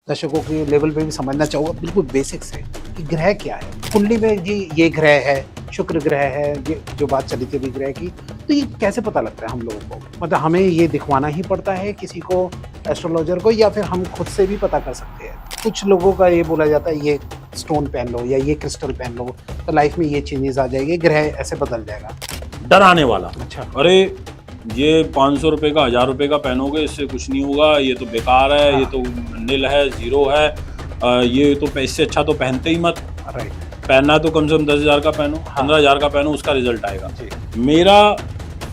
दर्शकों के लेवल पे भी समझना चाहूँगा बिल्कुल बेसिक से कि ग्रह क्या है। कुंडली में जी ये ग्रह है, शुक्र ग्रह है, ये जो बात चली थी अभी ग्रह की, तो ये कैसे पता लगता है हम लोगों को? मतलब हमें ये दिखवाना ही पड़ता है किसी को, एस्ट्रोलॉजर को, या फिर हम खुद से भी पता कर सकते हैं? कुछ लोगों का ये बोला जाता है ये स्टोन पहन लो या ये क्रिस्टल पहन लो तो लाइफ में ये चेंजेस आ जाएगी, ग्रह ऐसे बदल जाएगा। डराने वाला। अच्छा। अरे ये 500 रुपए का 1000 रुपए का पहनोगे इससे कुछ नहीं होगा, ये तो बेकार है, हाँ। ये तो नील है, जीरो है, ये तो इससे अच्छा तो पहनते ही मत। राइट। पहनना है तो कम से कम 10,000 का पहनो, 15,000 का पहनो, उसका रिजल्ट आएगा। जी। मेरा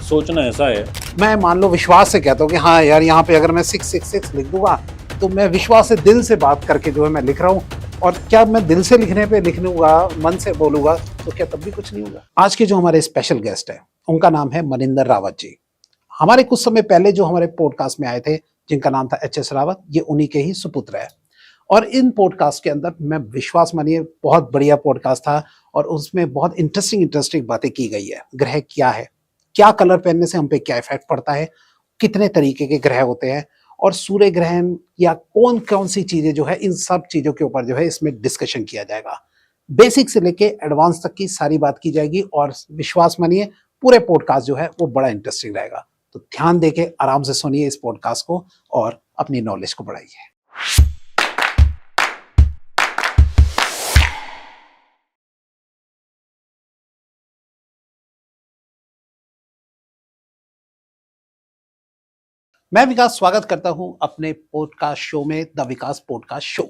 सोचना ऐसा है, मैं मान लो विश्वास से कहता हूँ कि हाँ यार यहाँ पे अगर मैं 666 लिख दूंगा तो मैं विश्वास से दिल से बात करके जो है मैं लिख रहा हूँ, और क्या मैं दिल से लिखने पे लिख लूंगा, मन से बोलूंगा तो क्या तब भी कुछ नहीं होगा? आज के जो हमारे स्पेशल गेस्ट है उनका नाम है मनिंदर रावत जी। हमारे कुछ समय पहले जो हमारे पॉडकास्ट में आए थे जिनका नाम था एच एस रावत, ये उन्हीं के ही सुपुत्र है। और इन पॉडकास्ट के अंदर मैं विश्वास मानिए बहुत बढ़िया पॉडकास्ट था और उसमें बहुत इंटरेस्टिंग बातें की गई है। ग्रह क्या है, क्या कलर पहनने से हम पे क्या इफेक्ट पड़ता है, कितने तरीके के ग्रह होते हैं, और सूर्य ग्रहण या कौन कौन सी चीजें जो है, इन सब चीजों के ऊपर जो है इसमें डिस्कशन किया जाएगा। बेसिक से लेके एडवांस तक की सारी बात की जाएगी और विश्वास मानिए पूरे पॉडकास्ट जो है वो बड़ा इंटरेस्टिंग रहेगा। तो ध्यान देके आराम से सुनिए इस पॉडकास्ट को और अपनी नॉलेज को बढ़ाइए। मैं विकास स्वागत करता हूं अपने पॉडकास्ट शो में, द विकास पॉडकास्ट शो।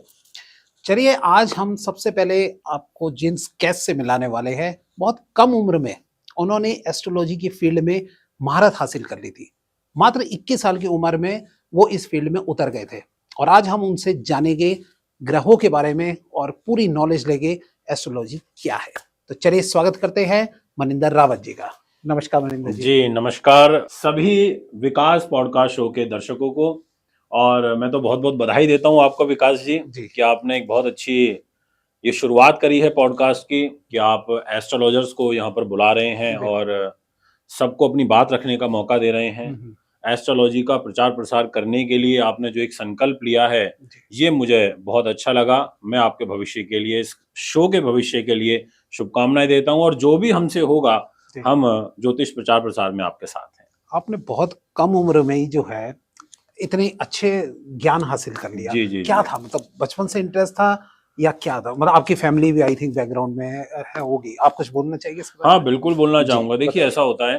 चलिए आज हम सबसे पहले आपको जिन गेस्ट से मिलाने वाले हैं, बहुत कम उम्र में उन्होंने एस्ट्रोलॉजी की फील्ड में महारत हासिल कर ली थी। मात्र 21 साल की उम्र में वो इस फील्ड में उतर गए थे और आज हम उनसे जानेंगे ग्रहों के बारे में और पूरी नॉलेज लेंगे एस्ट्रोलॉजी क्या है। तो चलिए स्वागत करते हैं मनिंदर रावत जी का। नमस्कार मनिंदर जी। जी नमस्कार सभी विकास पॉडकास्ट शो के दर्शकों को, और मैं तो बहुत बहुत बधाई देता हूँ आपको विकास जी कि आपने एक बहुत अच्छी ये शुरुआत करी है पॉडकास्ट की, कि आप एस्ट्रोलॉजर्स को यहाँ पर बुला रहे हैं और सबको अपनी बात रखने का मौका दे रहे हैं। एस्ट्रोलॉजी का प्रचार प्रसार करने के लिए आपने जो एक संकल्प लिया है, ये मुझे बहुत अच्छा लगा। मैं आपके भविष्य के लिए, इस शो के भविष्य के लिए शुभकामनाएं देता हूँ, और जो भी हमसे होगा हम ज्योतिष प्रचार प्रसार में आपके साथ हैं। आपने बहुत कम उम्र में ही जो है इतने अच्छे ज्ञान हासिल कर लिया। जी, जी, क्या जी। था, मतलब बचपन से इंटरेस्ट था या क्या था? मतलब आपकी फैमिली भी आई थिंक बैकग्राउंड में है होगी, आप कुछ बोलना चाहिए इसके बारे हाँ में? बिल्कुल बोलना जी, चाहूंगा। देखिए बताइए। ऐसा होता है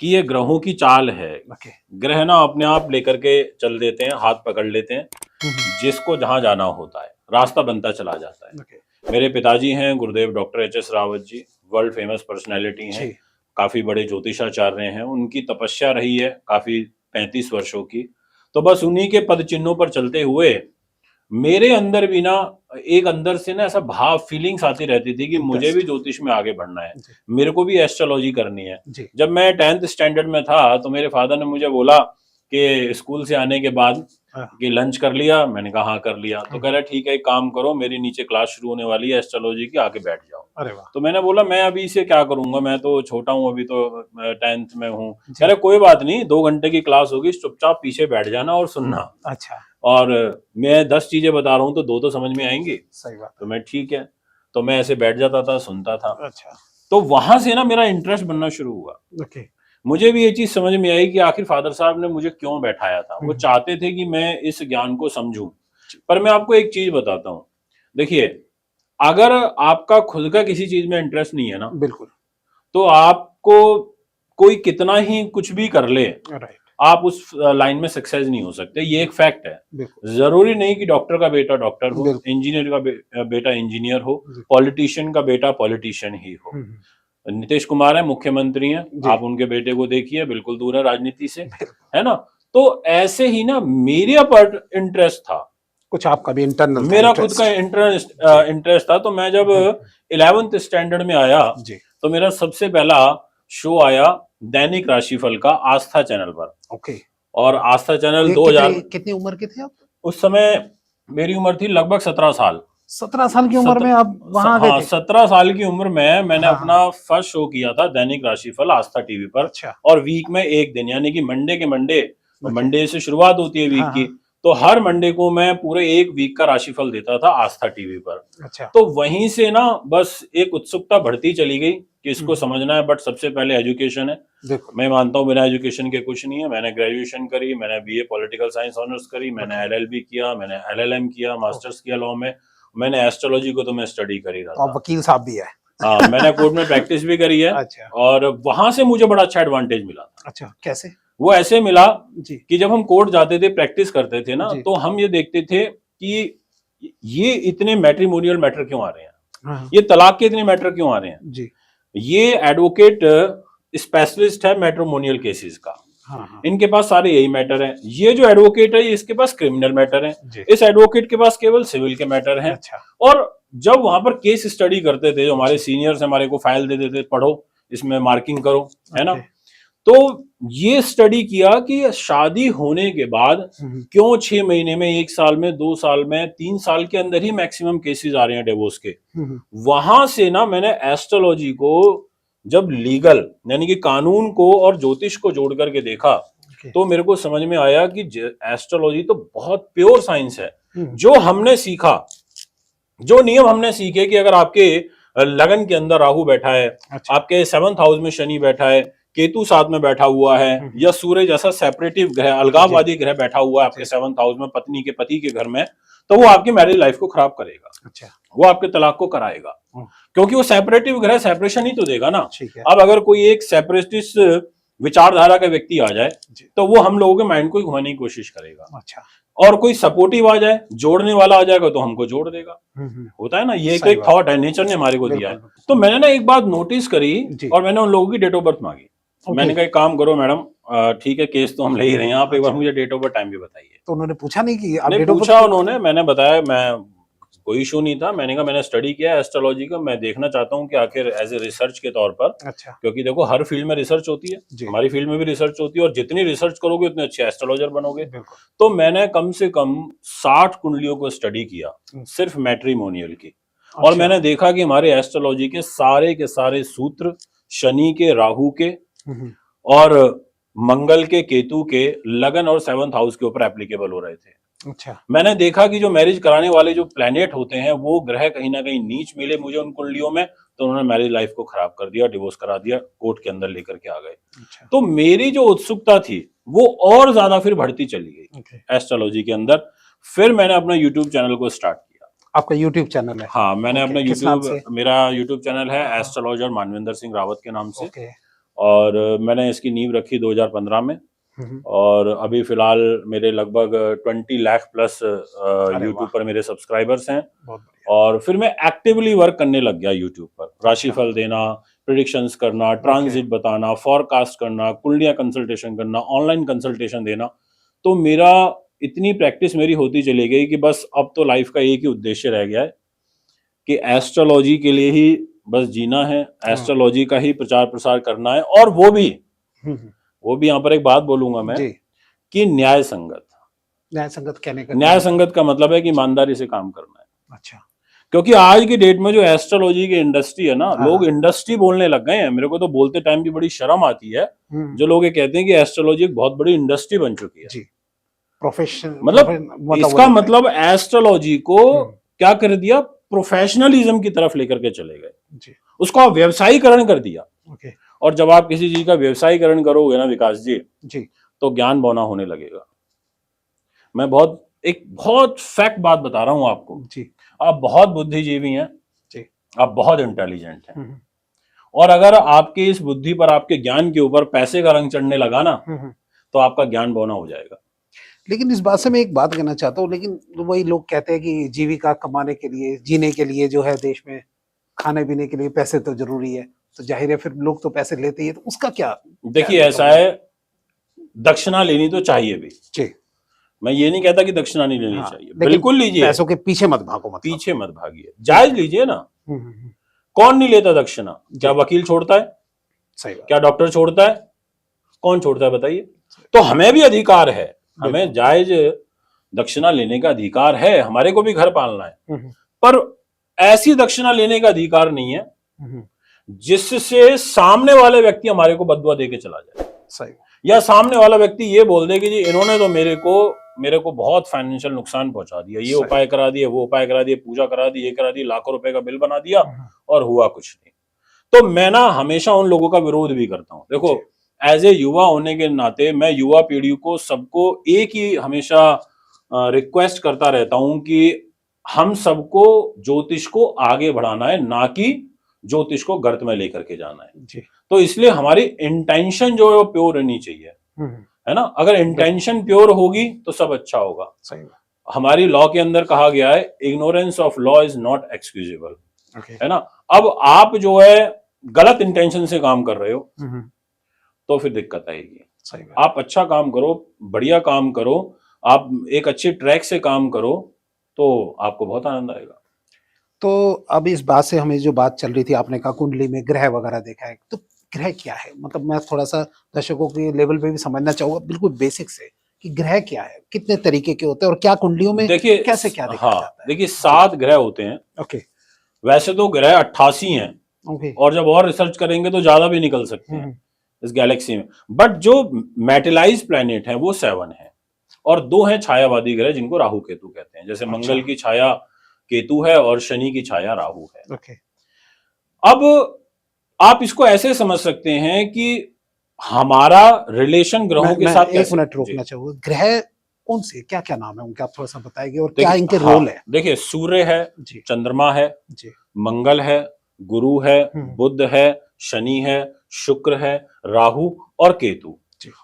कि ये ग्रहों की चाल है। ओके। ग्रह ना अपने आप लेकर के चल देते हैं, हाथ पकड़ लेते हैं, जिसको जहां जाना होता है रास्ता बनता चला जाता है। ओके। मेरे पिताजी हैं गुरुदेव doctor H S Rawat ji, world famous personality हैं, जी। काफी बड़े ज्योतिषाचार्य हैं। उनकी तपस्या रही है काफी 35 वर्षों की। तो बस उन्हीं के पद चिन्हों पर चलते हुए मेरे अंदर भी ना एक अंदर से ना ऐसा भाव, फीलिंग्स आती रहती थी कि मुझे भी इंटरेस्ट। ज्योतिष में आगे बढ़ना है, जी। मेरे को भी एस्ट्रोलॉजी करनी है। जी। जब मैं 10th स्टैंडर्ड में था तो मेरे फादर ने मुझे बोला कि स्कूल से आने के बाद हाँ। कि लंच कर लिया? मैंने कहा हाँ कर लिया। तो कह रहा ठीक है, एक काम करो, मेरी नीचे क्लास शुरू होने वाली है एस्ट्रोलॉजी की, आके बैठ जाओ। अरे वाह। तो मैंने बोला मैं अभी इसे क्या करूंगा, मैं तो छोटा हूँ, अभी तो 10th में हूँ। जी। कह रहे कोई बात नहीं, 2 घंटे की क्लास होगी, चुपचाप पीछे बैठ जाना और सुनना। अच्छा। और मैं 10 चीजें बता रहा हूँ तो 2 तो समझ में आएंगी। सही बात तो मैं ठीक है, तो मैं ऐसे बैठ जाता था, सुनता था। है। अच्छा। तो वहां से ना मेरा इंटरेस्ट बनना शुरू हुआ। ओके। मुझे भी ये चीज समझ में आई कि आखिर फादर साहब ने मुझे क्यों बैठाया था। वो चाहते थे कि मैं इस ज्ञान को समझूं। पर मैं आपको एक चीज बताता हूँ, देखिए अगर आपका खुद का किसी चीज में इंटरेस्ट नहीं है ना, बिल्कुल। तो आपको कोई कितना ही कुछ भी कर ले, राइट। आप उस लाइन में सक्सेस नहीं हो सकते। ये एक फैक्ट है। बिल्कुल। जरूरी नहीं कि डॉक्टर का बेटा डॉक्टर हो, बिल्कुल। इंजीनियर का बेटा इंजीनियर हो, जी। पॉलिटिशियन का बेटा पॉलिटिशियन ही हो। नीतीश कुमार है, मुख्यमंत्री हैं, जी। आप उनके बेटे को देखिए, बिल्कुल दूर है राजनीति से, बिल्कुल। है ना। तो ऐसे ही ना मेरे पर इंटरेस्ट था, कुछ आपका भी इंटरनल था मेरा खुद का इंटरेस्ट? इंटरेस्ट था। तो मैं जब 11th स्टैंडर्ड में आया जी। तो मेरा सबसे पहला शो आया दैनिक राशिफल का आस्था चैनल पर। ओके। और आस्था चैनल ये 2000, कितनी उम्र के थे आप? उस समय मेरी उम्र थी लगभग 17 साल। 17 साल की उम्र में आप वहां गए हाँ, थे? 17 साल की उम्र में मैंने हाँ, अपना फर्स्ट शो किया था दैनिक राशिफल आस्था टीवी पर। अच्छा। और वीक में एक दिन, यानी कि मंडे के मंडे, ओके। मंडे से शुरुआत होती है वीक हाँ, की, हाँ। तो हर मंडे को मैं पूरे एक वीक का राशिफल देता था आस्था टीवी पर। अच्छा। तो वहीं से ना बस एक उत्सुकता बढ़ती चली गई कि इसको समझना है, बट सबसे पहले एजुकेशन है। देखो मैं मानता हूँ बिना एजुकेशन के कुछ नहीं है। मैंने ग्रेजुएशन करी, मैंने बीए पॉलिटिकल साइंस ऑनर्स करी, मैंने एलएलबी किया, मैंने एलएलएम किया, मास्टर्स किया लॉ में, मैंने एस्ट्रोलॉजी को तो मैं स्टडी कर ही रहा तो था। आप वकील साहब भी है? हाँ, मैंने कोर्ट में प्रैक्टिस भी करी है। अच्छा। और वहां से मुझे बड़ा अच्छा एडवांटेज मिला था। अच्छा, कैसे? वो ऐसे मिला जी। कि जब हम कोर्ट जाते थे, प्रैक्टिस करते थे ना, जी। तो हम ये देखते थे कि ये इतने मैट्रिमोनियल मैटर क्यों आ रहे हैं, हाँ। ये तलाक के इतने मैटर क्यों आ रहे हैं। जी। ये एडवोकेट स्पेशलिस्ट है मैट्रिमोनियल केसेस का। हाँ। इनके पास सारे यही मैटर हैं। ये जो एडवोकेट है इसके पास क्रिमिनल मैटर है, इस एडवोकेट के पास केवल सिविल के मैटर हैं। अच्छा। और जब वहां पर केस स्टडी करते थे, जो हमारे सीनियर्स हमारे को फाइल दे देते, पढ़ो, इसमें मार्किंग करो, है ना। तो ये स्टडी किया कि शादी होने के बाद क्यों 6 महीने में, 1 साल में, 2 साल में, 3 साल के अंदर ही मैक्सिमम केसेस आ रहे हैं डिवोर्स के। वहां से ना मैंने एस्ट्रोलॉजी को जब लीगल यानी कि कानून को और ज्योतिष को जोड़ करके देखा, तो मेरे को समझ में आया कि एस्ट्रोलॉजी तो बहुत प्योर साइंस है। जो हमने सीखा, जो नियम हमने सीखे कि अगर आपके लगन के अंदर राहु बैठा है, अच्छा। आपके 7th हाउस में शनि बैठा है, केतु साथ में बैठा हुआ है, या सूर्य जैसा सेपरेटिव ग्रह, अलगाववादी ग्रह बैठा हुआ है आपके 7th हाउस में, पत्नी के पति के घर में, तो वो आपकी मैरिज लाइफ को खराब करेगा। अच्छा। वो आपके तलाक को कराएगा, क्योंकि वो सेपरेटिव ग्रह सेपरेशन ही तो देगा ना। अब अगर कोई एक सेपरेटिस्ट विचारधारा का व्यक्ति आ जाए, तो वो हम लोगों के माइंड को घुमाने की कोशिश करेगा। अच्छा। और कोई सपोर्टिव आ जाए, जोड़ने वाला आ जाएगा, तो हमको जोड़ देगा। होता है ना, ये एक थॉट है, नेचर ने हमारे को दिया है। तो मैंने ना एक बात नोटिस करी और मैंने उन लोगों की डेट ऑफ बर्थ मांगी। मैंने कहा एक काम करो मैडम, ठीक है केस तो हम ले ही रहे हैं, आप एक बार मुझे डेट ऑफ बर्थ टाइम भी बताइए। तो उन्होंने पूछा नहीं कि आप डेट ऑफ बर्थ? पूछा उन्होंने, मैंने बताया, मैं कोई इशू नहीं था। मैंने कहा मैंने स्टडी किया है एस्ट्रोलॉजी का, मैं देखना चाहता हूँ कि आखिर एज ए रिसर्च के तौर पर। अच्छा। क्योंकि देखो हर फील्ड में रिसर्च होती है, हमारी फील्ड में भी रिसर्च होती है, और जितनी रिसर्च करोगे उतने अच्छे एस्ट्रोलॉजर बनोगे। तो मैंने कम से कम 60 कुंडलियों को स्टडी किया, सिर्फ मैट्रिमोनियल की। अच्छा। और मैंने देखा कि हमारे एस्ट्रोलॉजी के सारे सूत्र शनि के, राहु के और मंगल के, केतु के, लगन और 7th हाउस के ऊपर एप्लीकेबल हो रहे थे। अच्छा। मैंने देखा कि जो मैरिज कराने वाले जो प्लैनेट होते हैं, वो ग्रह कहीं ना कहीं नीच मिले मुझे उन कुंडलियों में, तो उन्होंने मैरिज लाइफ को खराब कर दिया, डिवोर्स करा दिया, कोर्ट के अंदर लेकर के आ गए। अच्छा। तो मेरी जो उत्सुकता थी वो और ज्यादा फिर बढ़ती चली गई एस्ट्रोलॉजी के अंदर। फिर मैंने अपना यूट्यूब चैनल को स्टार्ट किया। आपका यूट्यूब चैनल है? हाँ, मैंने अपना मेरा यूट्यूब चैनल है एस्ट्रोलॉजर मानविंदर सिंह रावत के नाम से। और मैंने इसकी नींव रखी 2015 में, और अभी फिलहाल मेरे लगभग 20 लाख प्लस यूट्यूब पर मेरे सब्सक्राइबर्स हैं। और फिर मैं एक्टिवली वर्क करने लग गया यूट्यूब पर, राशिफल देना, प्रेडिक्शंस करना, ट्रांजिट बताना, फॉरकास्ट करना, कुंडलियां कंसल्टेशन करना, ऑनलाइन कंसल्टेशन देना। तो मेरा इतनी प्रैक्टिस मेरी होती चली गई कि बस अब तो लाइफ का एक ही उद्देश्य रह गया है कि एस्ट्रोलॉजी के लिए ही बस जीना है, एस्ट्रोलॉजी का ही प्रचार प्रसार करना है। और वो भी यहाँ पर एक बात बोलूंगा मैं कि न्याय संगत कहने का न्याय संगत का मतलब है कि ईमानदारी से काम करना है। अच्छा। क्योंकि आज की डेट में जो एस्ट्रोलॉजी की इंडस्ट्री है ना, लोग इंडस्ट्री बोलने लग गए हैं। मेरे को तो बोलते टाइम भी बड़ी शर्म आती है, जो लोग ये कहते हैं कि एस्ट्रोलॉजी एक बहुत बड़ी इंडस्ट्री बन चुकी है। प्रोफेशन मतलब इसका मतलब एस्ट्रोलॉजी को क्या कर दिया, प्रोफेशनलिज्म की तरफ लेकर के चले गए, उसको व्यवसायीकरण कर दिया। और जब आप किसी चीज का व्यवसायीकरण करोगे ना विकास जी, तो ज्ञान बौना होने लगेगा। मैं एक बहुत फैक्ट बात बता रहा हूं आपको जी। आप बहुत बुद्धिजीवी हैं जी, आप बहुत इंटेलिजेंट हैं, और अगर आपके इस बुद्धि पर, आपके ज्ञान के ऊपर पैसे का रंग चढ़ने लगा ना, तो आपका ज्ञान बौना हो जाएगा। लेकिन इस बात से मैं एक बात कहना चाहता हूँ, लेकिन वही लोग कहते हैं कि जीविका कमाने के लिए, जीने के लिए जो है देश में, खाने पीने के लिए पैसे तो जरूरी है, तो जाहिर है फिर लोग तो पैसे लेते ही है, तो उसका क्या? देखिए ऐसा है, दक्षिणा लेनी तो चाहिए भी जी। मैं ये नहीं कहता कि दक्षिणा नहीं लेनी चाहिए, बिल्कुल लीजिए, पैसों के पीछे मत भागो, मतलब पीछे मत भागिए, जायज लीजिए ना। कौन नहीं लेता दक्षिणा? क्या वकील छोड़ता है? सही बात। क्या डॉक्टर छोड़ता है? कौन छोड़ता है बताइए? तो हमें भी अधिकार है, हमें जायज दक्षिणा लेने का अधिकार है, हमारे को भी घर पालना है, पर ऐसी दक्षिणा लेने का अधिकार नहीं है जिससे सामने वाले व्यक्ति हमारे को बददुआ देके चला जाए। सही। या सामने वाला व्यक्ति ये बोल दे कि जी इन्होंने तो मेरे को मेरे को बहुत फाइनेंशियल नुकसान पहुंचा दिया, ये सही। उपाय करा दिए, वो उपाय करा दिए, पूजा करा दी, ये करा दी, लाखों रुपए का बिल बना दिया और हुआ कुछ नहीं। तो मैं ना हमेशा उन लोगों का विरोध भी करता हूँ। देखो, एज ए युवा होने के नाते मैं युवा पीढ़ी को सबको एक ही हमेशा रिक्वेस्ट करता रहता हूं कि हम सबको ज्योतिष को आगे बढ़ाना है, ना कि ज्योतिष को गर्त में लेकर के जाना है जी। तो इसलिए हमारी इंटेंशन जो है वो प्योर रहनी चाहिए, है ना। अगर इंटेंशन प्योर होगी तो सब अच्छा होगा। सही। हमारी लॉ के अंदर कहा गया है, ignorance of law is not excusable, है ना। अब आप जो है गलत इंटेंशन से काम कर रहे हो तो फिर दिक्कत आएगी। सही। आप अच्छा काम करो, बढ़िया काम करो, आप एक अच्छे ट्रैक से काम करो तो आपको बहुत आनंद आएगा। तो अब इस बात से हमें जो बात चल रही थी, आपने कहा कुंडली में ग्रह वगैरह देखा है, तो ग्रह क्या है? मतलब मैं थोड़ा सा दर्शकों के लेवल पे भी समझना चाहूंगा, बिल्कुल बेसिक से, कि ग्रह क्या है, कितने तरीके के होते हैं और क्या कुंडलियों में देखिए कैसे क्या देखा जाता है? देखिए 7 ग्रह होते हैं। ओके। वैसे तो ग्रह 88 हैं। ओके। और जब और रिसर्च करेंगे तो ज्यादा भी निकल सकते हैं इस गैलेक्सी में, बट जो मेटलाइज प्लैनेट है वो 7 है और 2 हैं छायावादी ग्रह जिनको राहु केतु कहते हैं। जैसे मंगल की छाया केतु है और शनि की छाया राहु है। ओके। अब आप इसको ऐसे समझ सकते हैं कि हमारा रिलेशन ग्रहों के साथ एक मिनट रोकना चाहूंगा, ग्रह कौन से, क्या क्या नाम है उनका, आप थोड़ा सा बताएंगे और क्या इनके रोल है? देखिए, सूर्य है, चंद्रमा है, मंगल है, गुरु है, बुध है, शनि है, शुक्र है, राहु और केतु।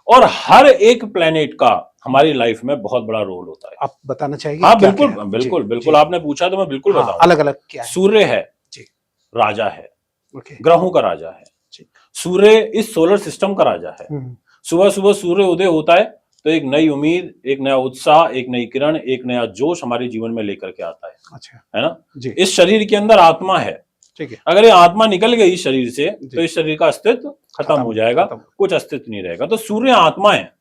और हर एक प्लेनेट का हमारी लाइफ में बहुत बड़ा रोल होता है। आप बताना चाहिए? हाँ, बिल्कुल बिल्कुल बिल्कुल, आपने पूछा तो मैं बिल्कुल बताऊंगा। अलग अलग क्या है? सूर्य है, राजा है, ग्रहों का राजा है। सूर्य इस सोलर सिस्टम का राजा है। सुबह सुबह सूर्य उदय होता है तो एक नई उम्मीद, एक नया उत्साह, एक नई किरण, एक नया जोश हमारे जीवन में लेकर के आता है। अच्छा। है ना। इस शरीर के अंदर आत्मा है, ठीक है। अगर ये आत्मा निकल गई इस शरीर से तो इस शरीर का अस्तित्व खत्म हो जाएगा, कुछ अस्तित्व नहीं रहेगा। तो सूर्य आत्मा है,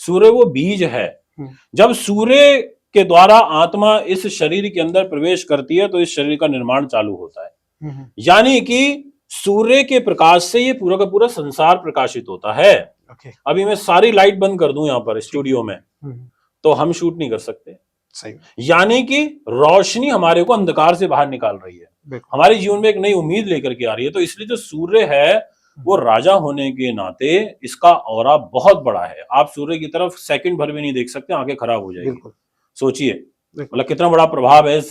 सूर्य वो बीज है। जब सूर्य के द्वारा आत्मा इस शरीर के अंदर प्रवेश करती है तो इस शरीर का निर्माण चालू होता है। यानी कि सूर्य के प्रकाश से ये पूरा का पूरा संसार प्रकाशित होता है। अभी मैं सारी लाइट बंद कर दूं यहाँ पर स्टूडियो में तो हम शूट नहीं कर सकते। सही। यानी कि रोशनी हमारे को अंधकार से बाहर निकाल रही है, हमारे जीवन में एक नई उम्मीद लेकर के आ रही है। तो इसलिए जो सूर्य है वो राजा होने के नाते इसका ऑरा बहुत बड़ा है। आप सूर्य की तरफ सेकंड भर भी नहीं देख सकते, आंखें खराब हो जाएगी। सोचिए मतलब कितना बड़ा प्रभाव है इस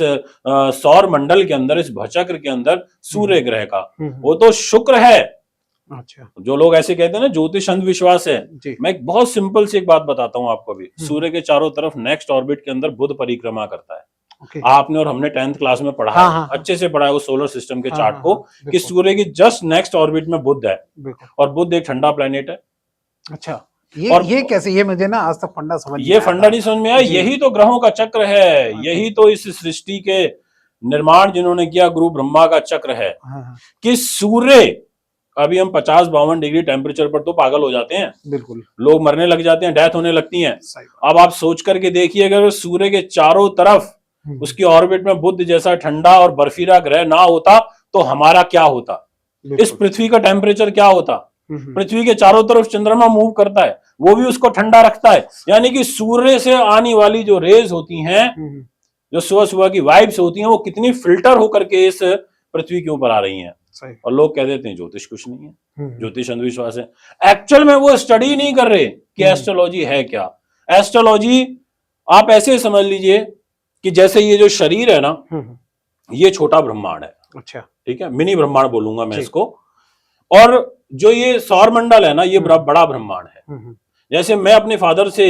सौर मंडल के अंदर, इस भचक्र के अंदर सूर्य ग्रह का। वो तो शुक्र है। अच्छा। जो लोग ऐसे कहते हैं ना ज्योतिष अंधविश्वास है, मैं एक बहुत सिंपल सी एक बात बताता हूँ आपको भी। सूर्य के चारों तरफ नेक्स्ट ऑर्बिट के अंदर बुध परिक्रमा करता है। आपने और हमने 10th क्लास में पढ़ा है, अच्छे से पढ़ा है उस सोलर सिस्टम के चार्ट को कि सूर्य की जस्ट नेक्स्ट ऑर्बिट में बुध है और बुध एक ठंडा प्लेनेट है। अच्छा, ये कैसे, ये मुझे ना आज तक फंडा समझ ये फंडा नहीं समझ में आया। यही तो ग्रहों का चक्र है, यही तो इस सृष्टि के निर्माण जिन्होंने किया गुरु ब्रह्मा का चक्र है कि सूर्य, अभी हम 50-52 डिग्री टेम्परेचर पर तो पागल हो जाते हैं, बिल्कुल लोग मरने लग जाते हैं, डेथ होने लगती है। अब आप सोच करके देखिए, अगर सूर्य के चारों तरफ उसकी ऑर्बिट में बुध जैसा ठंडा और बर्फीला ग्रह ना होता तो हमारा क्या होता, इस पृथ्वी का टेम्परेचर क्या होता। पृथ्वी के चारों तरफ चंद्रमा मूव करता है, वो भी उसको ठंडा रखता है। यानी कि सूर्य से आने वाली जो रेज होती हैं, जो सुबह सुबह की वाइब्स होती हैं, वो कितनी फिल्टर होकर के इस पृथ्वी के ऊपर आ रही हैं। और लोग कह देते हैं ज्योतिष कुछ नहीं है, ज्योतिष अंधविश्वास है। एक्चुअल में वो स्टडी नहीं कर रहे कि एस्ट्रोलॉजी है क्या। एस्ट्रोलॉजी आप ऐसे समझ लीजिए कि जैसे ये जो शरीर है ना, ये छोटा ब्रह्मांड है। अच्छा, ठीक है, मिनी ब्रह्मांड बोलूंगा मैं इसको। और जो ये सौर मंडल है ना, ये बड़ा ब्रह्मांड है। जैसे मैं अपने फादर से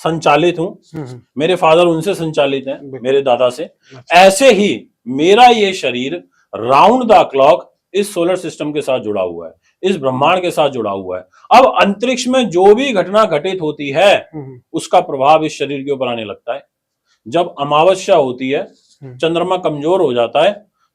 संचालित हूं, मेरे फादर उनसे संचालित हैं, मेरे दादा से। ऐसे ही मेरा ये शरीर राउंड द क्लॉक इस सोलर सिस्टम के साथ जुड़ा हुआ है, इस ब्रह्मांड के साथ जुड़ा हुआ है। अब अंतरिक्ष में जो भी घटना घटित होती है उसका प्रभाव इस शरीर के ऊपर आने लगता है। जब अमावस्या होती है, चंद्रमा कमजोर हो जाता है,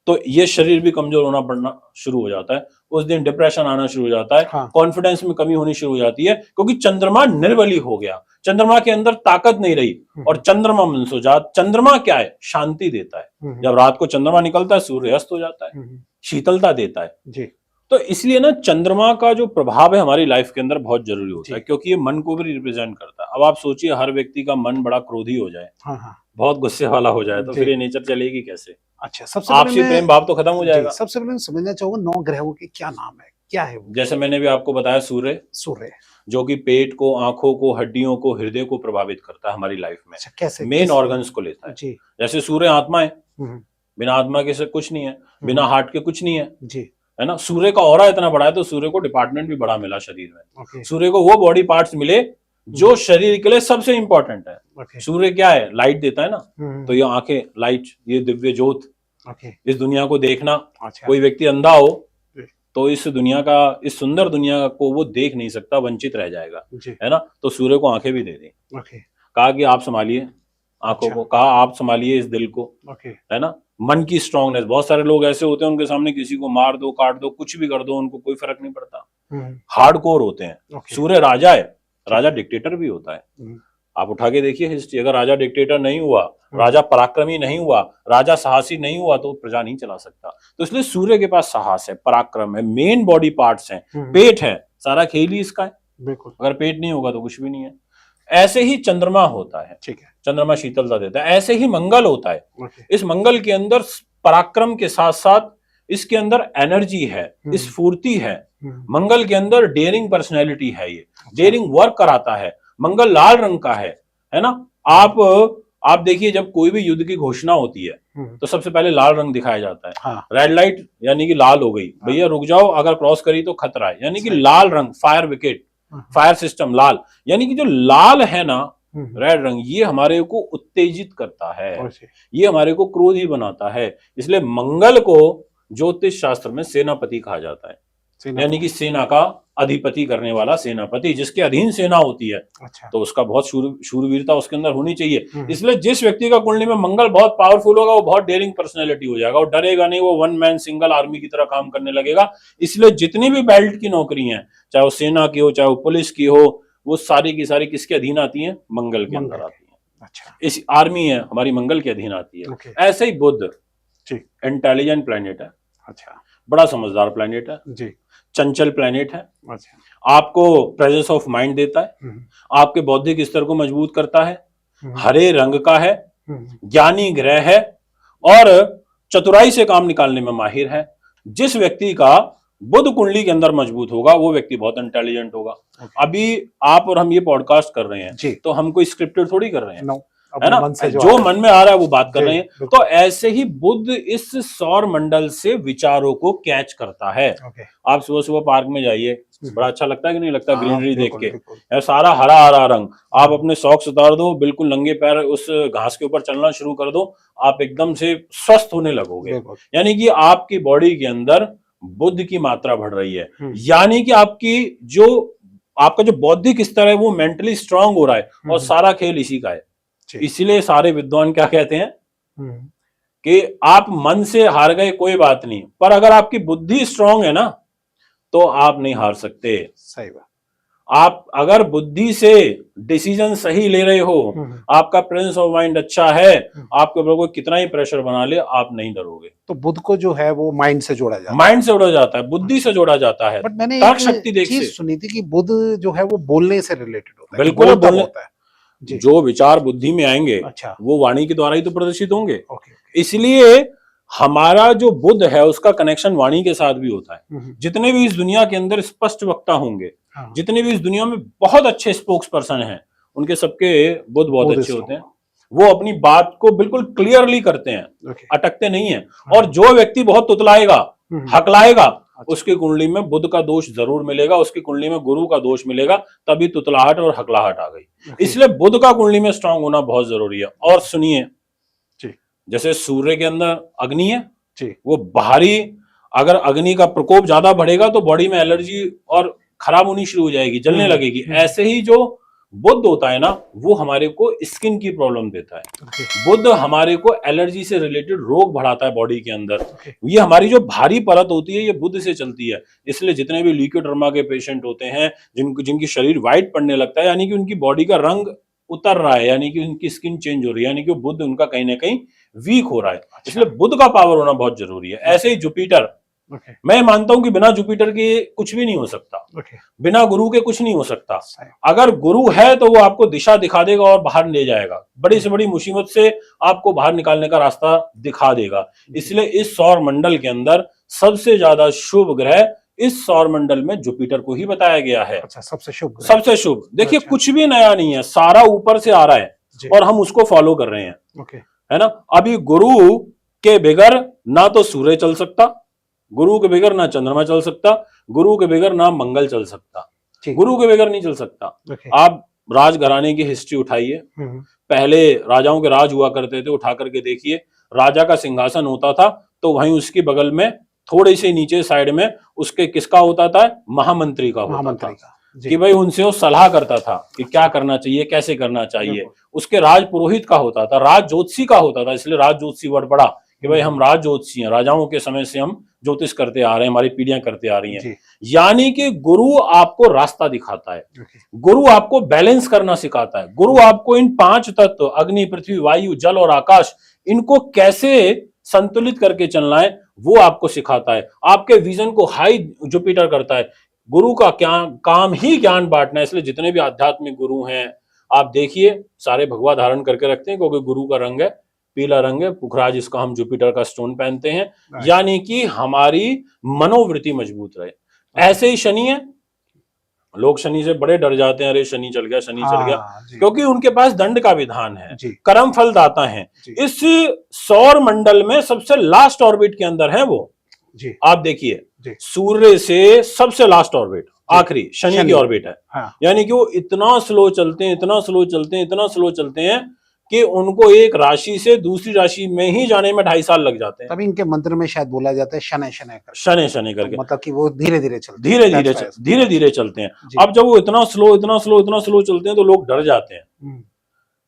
तो ये शरीर भी कमजोर होना पड़ना शुरू हो जाता है। उस दिन डिप्रेशन आना शुरू हो जाता है, कॉन्फिडेंस में कमी होनी शुरू हो जाती है, क्योंकि चंद्रमा निर्बली हो गया, चंद्रमा के अंदर ताकत नहीं रही। और चंद्रमा मनसुजात, चंद्रमा क्या है, शांति देता है। जब रात को चंद्रमा निकलता है सूर्य अस्त हो जाता है, शीतलता देता है जी। तो इसलिए ना चंद्रमा का जो प्रभाव है हमारी लाइफ के अंदर बहुत जरूरी होता है, क्योंकि ये मन को भी रिप्रेजेंट करता है। अब आप सोचिए हर व्यक्ति का मन बड़ा क्रोधी हो जाए, हाँ हाँ बहुत गुस्से वाला हो जाए, तो फिर ये नेचर चलेगी कैसे? अच्छा, सबसे पहले आपसी प्रेम भाव तो खत्म हो जाएगा। सबसे पहले मैं समझना चाहूंगा 9 ग्रहों के क्या नाम है, क्या है वो? जैसे मैंने भी आपको बताया, सूर्य, सूर्य, जो कि पेट को, आंखों को, हड्डियों को, हृदय को प्रभावित करता है हमारी लाइफ में, अच्छा कैसे, मेन ऑर्गन्स को लेता है। जी जैसे सूर्य आत्मा है, हम्म, बिना आत्मा के से कुछ नहीं है, बिना हार्ट के कुछ नहीं है, जी है ना। सूर्य का ऑरा इतना बड़ा है, तो सूर्य को डिपार्टमेंट भी बड़ा मिला शरीर में। ओके सूर्य को वो बॉडी पार्ट्स मिले जो शरीर के लिए सबसे इंपॉर्टेंट है। ओके सूर्य क्या है? लाइट देता है ना, तो ये हम्म, आंखें लाइट, ये दिव्य ज्योत, ओके इस दुनिया को देखना। अच्छा कोई व्यक्ति अंधा हो जी तो इस दुनिया का, इस सुंदर दुनिया को वो देख नहीं सकता, वंचित रह जाएगा, जी है ना। तो सूर्य को आंखें भी दे दी, ओके कहा कि आप संभालिए आंखों अच्छा को, कहा आप संभालिए इस दिल को, ओके है ना। मन की स्ट्रांगनेस, बहुत सारे लोग ऐसे होते हैं उनके सामने किसी को मार दो, काट दो, कुछ भी कर दो, उनको कोई फर्क नहीं पड़ता, हार्डकोर होते हैं। ओके सूर्य राजा है, राजा डिक्टेटर भी होता है। हम्म, आप उठा के देखिए हिस्ट्री, अगर राजा डिक्टेटर नहीं हुआ, हम्म, राजा पराक्रमी नहीं हुआ, राजा साहसी नहीं हुआ, तो प्रजा नहीं चला सकता। तो इसलिए सूर्य के पास साहस है, पराक्रम है, मेन बॉडी पार्ट्स हैं, पेट है, सारा खेल ही इसका है। बिल्कुल अगर पेट नहीं होगा तो कुछ भी नहीं है। ऐसे ही चंद्रमा होता है, ठीक है चंद्रमा शीतलता देता है। ऐसे ही मंगल होता है, ओके इस मंगल के अंदर पराक्रम के साथ साथ इसके अंदर एनर्जी है, स्फूर्ति है। मंगल के अंदर डेयरिंग पर्सनैलिटी है, ये डेयरिंग वर्क कराता है। मंगल लाल रंग का है ना। आप देखिए, जब कोई भी युद्ध की घोषणा होती है तो सबसे पहले लाल रंग दिखाया जाता है। हाँ रेड लाइट यानी कि लाल हो गई, भैया रुक जाओ, अगर क्रॉस करी तो खतरा है, यानी कि लाल रंग, फायर विकेट, फायर सिस्टम लाल, यानी कि जो लाल है ना, रेड रंग, ये हमारे को उत्तेजित करता है, ये हमारे को क्रोधी बनाता है। इसलिए मंगल को ज्योतिष शास्त्र में सेनापति कहा जाता है, यानी कि सेना का अधिपति करने वाला सेनापति, जिसके अधीन सेना होती है। अच्छा तो उसका बहुत शूरवीरता उसके अंदर होनी चाहिए। इसलिए जिस व्यक्ति का कुंडली में मंगल बहुत पावरफुल होगा, वो बहुत डेयरिंग पर्सनैलिटी हो जाएगा, वो डरेगा नहीं, वो वन मैन सिंगल आर्मी की तरह काम करने लगेगा। इसलिए जितनी भी बेल्ट की नौकरी है, चाहे वो सेना की हो, चाहे वो पुलिस की हो, वो सारी की सारी किसके अधीन आती है? मंगल के अंदर आती है। अच्छा इस आर्मी है हमारी मंगल के अधीन आती है। ऐसे ही बुध इंटेलिजेंट प्लैनेट है, अच्छा बड़ा समझदार प्लैनेट है जी, चंचल प्लैनेट है, अच्छा आपको प्रेजेंस ऑफ माइंड देता है, आपके बौद्धिक स्तर को मजबूत करता है, हरे रंग का है, ज्ञानी ग्रह है और चतुराई से काम निकालने में माहिर है। जिस व्यक्ति का बुध कुंडली के अंदर मजबूत होगा, वो व्यक्ति बहुत इंटेलिजेंट होगा। अभी आप और हम ये पॉडकास्ट कर रहे हैं, तो हम कोई स्क्रिप्टेड थोड़ी कर रहे हैं, है ना, जो मन में आ रहा है वो बात कर रहे हैं। तो ऐसे ही बुध इस सौर मंडल से विचारों को कैच करता है। आप सुबह सुबह पार्क में जाइए, बड़ा अच्छा लगता है कि नहीं लगता? ग्रीनरी देख के, सारा हरा हरा रंग, आप अपने सॉक्स उतार दो, बिल्कुल नंगे पैर उस घास के ऊपर चलना शुरू कर दो, आप एकदम से स्वस्थ होने लगोगे। यानी कि आपकी बॉडी के अंदर बुध की मात्रा बढ़ रही है, यानी कि आपका जो बौद्धिक स्तर है वो मेंटली स्ट्रांग हो रहा है, और सारा खेल इसी का है। इसीलिए सारे विद्वान क्या कहते हैं कि आप मन से हार गए कोई बात नहीं, पर अगर आपकी बुद्धि स्ट्रांग है ना, तो आप नहीं हार सकते। सही बात। आप अगर बुद्धि से डिसीजन सही ले रहे हो, आपका प्रेजेंस ऑफ माइंड अच्छा है, आपके ऊपर कोई कितना ही प्रेशर बना ले, आप नहीं डरोगे। तो बुध को जो है वो माइंड से जोड़ा जाता है, माइंड से जोड़ा जाता है, बुद्धि से जोड़ा जाता है। बट मैंने तर्क शक्ति देख चीज सुनी थी कि बुध जो है वो बोलने से रिलेटेड होता है। बिल्कुल बोलने होता है जी। जो विचार बुद्धि में आएंगे, अच्छा, वो वाणी के द्वारा ही तो प्रदर्शित होंगे। इसलिए हमारा जो बुध है उसका कनेक्शन वाणी के साथ भी होता है। जितने भी इस दुनिया के अंदर स्पष्ट वक्ता होंगे, जितने भी इस दुनिया में बहुत अच्छे स्पोक्स पर्सन हैं, उनके सबके बुध बहुत अच्छे होते हैं। वो अपनी बात को बिल्कुल क्लियरली करते हैं, अटकते नहीं है। और जो व्यक्ति बहुत तुतलाएगा, हकलाएगा, उसकी कुंडली में बुध का दोष जरूर मिलेगा, उसकी कुंडली में गुरु का दोष मिलेगा, तभी तुतलाहट और हकलाहट आ गई। इसलिए बुध का कुंडली में स्ट्रांग होना बहुत जरूरी है। और सुनिए, जैसे सूर्य के अंदर अग्नि है, वो बाहरी, अगर अग्नि का प्रकोप ज्यादा बढ़ेगा तो बॉडी में एलर्जी और खराब होनी शुरू हो जाएगी, जलने लगेगी। ऐसे ही जो बुध होता है ना, वो हमारे को स्किन की प्रॉब्लम देता है। बुध हमारे को एलर्जी से रिलेटेड रोग बढ़ाता है बॉडी के अंदर। ये हमारी जो भारी परत होती है, ये बुध से चलती है। इसलिए जितने भी ल्यूकोडर्मा के पेशेंट होते हैं, जिनकी शरीर व्हाइट पड़ने लगता है, यानी कि उनकी बॉडी का रंग उतर रहा है, यानी कि उनकी स्किन चेंज हो रही है, यानी कि बुध उनका कहीं ना कहीं वीक हो रहा है। इसलिए बुध का पावर होना बहुत जरूरी है। ऐसे ही जुपिटर, ओके। मैं मानता हूं कि बिना जुपिटर के कुछ भी नहीं हो सकता, ओके। बिना गुरु के कुछ नहीं हो सकता। सही। अगर गुरु है तो वो आपको दिशा दिखा देगा और बाहर ले जाएगा, बड़ी से बड़ी मुसीबत से आपको बाहर निकालने का रास्ता दिखा देगा। इसलिए इस सौर मंडल के अंदर सबसे ज्यादा शुभ ग्रह इस सौर मंडल में जुपिटर को ही बताया गया है। अच्छा, सबसे शुभ ग्रह। सबसे शुभ। देखिए अच्छा। कुछ भी नया नहीं है, सारा ऊपर से आ रहा है जी। और हम उसको फॉलो कर रहे हैं, ओके। है ना। अभी गुरु के बगैर ना तो सूर्य चल सकता, गुरु के बगैर ना चंद्रमा चल सकता, गुरु के बगैर ना मंगल चल सकता, गुरु के बगैर नहीं चल सकता। ओके। आप राजघराने की हिस्ट्री उठाइए, पहले राजाओं के राज हुआ करते थे, उठा करके देखिए, राजा का सिंहासन होता था तो वहीं उसके बगल में थोड़े से नीचे साइड में उसके किसका होता था, महामंत्री का होता था, कि भाई उनसे वो सलाह करता था कि क्या करना चाहिए, कैसे करना चाहिए। उसके राज पुरोहित का होता था, राज ज्योतिषी का होता था, इसलिए राज ज्योतिषी वर्ड पड़ा कि भाई हम राज ज्योतिषी हैं, राजाओं के समय से हम ज्योतिष करते आ रहे हैं, हमारी पीढ़ियां करते आ रही हैं। यानी कि गुरु आपको रास्ता दिखाता है, गुरु आपको बैलेंस करना सिखाता है, गुरु आपको इन 5 तत्व अग्नि, पृथ्वी, वायु, जल और आकाश, इनको कैसे संतुलित करके चलना है वो आपको सिखाता है। आपके विजन को हाई जुपिटर करता है। गुरु का क्या काम ही ज्ञान बांटना है, इसलिए जितने भी आध्यात्मिक गुरु हैं आप देखिए सारे भगवा धारण करके रखते हैं, क्योंकि गुरु का रंग है पीला रंग है, पुखराज इसका हम जुपिटर का स्टोन पहनते हैं, यानी कि हमारी मनोवृत्ति मजबूत रहे। ऐसे ही शनि है, लोग शनि से बड़े डर जाते हैं, अरे शनि चल गया, शनि चल गया, क्योंकि उनके पास दंड का विधान है, कर्म फल दाता है। इस सौर मंडल में सबसे लास्ट ऑर्बिट के अंदर है वो। आप देखिए सूर्य से सबसे लास्ट ऑर्बिट आखिरी शनि की ऑर्बिट है। यानी कि वो इतना स्लो चलते हैं, इतना स्लो चलते हैं, इतना स्लो चलते हैं कि उनको एक राशि से दूसरी राशि में ही जाने में 2.5 साल लग जाते हैं। तभी इनके मंत्र में शायद बोला जाता है शनै शनै करके, शनै शनै करके, मतलब कि वो धीरे धीरे चलते, धीरे धीरे चलते हैं। अब जब वो इतना स्लो चलते हैं तो लोग डर जाते हैं।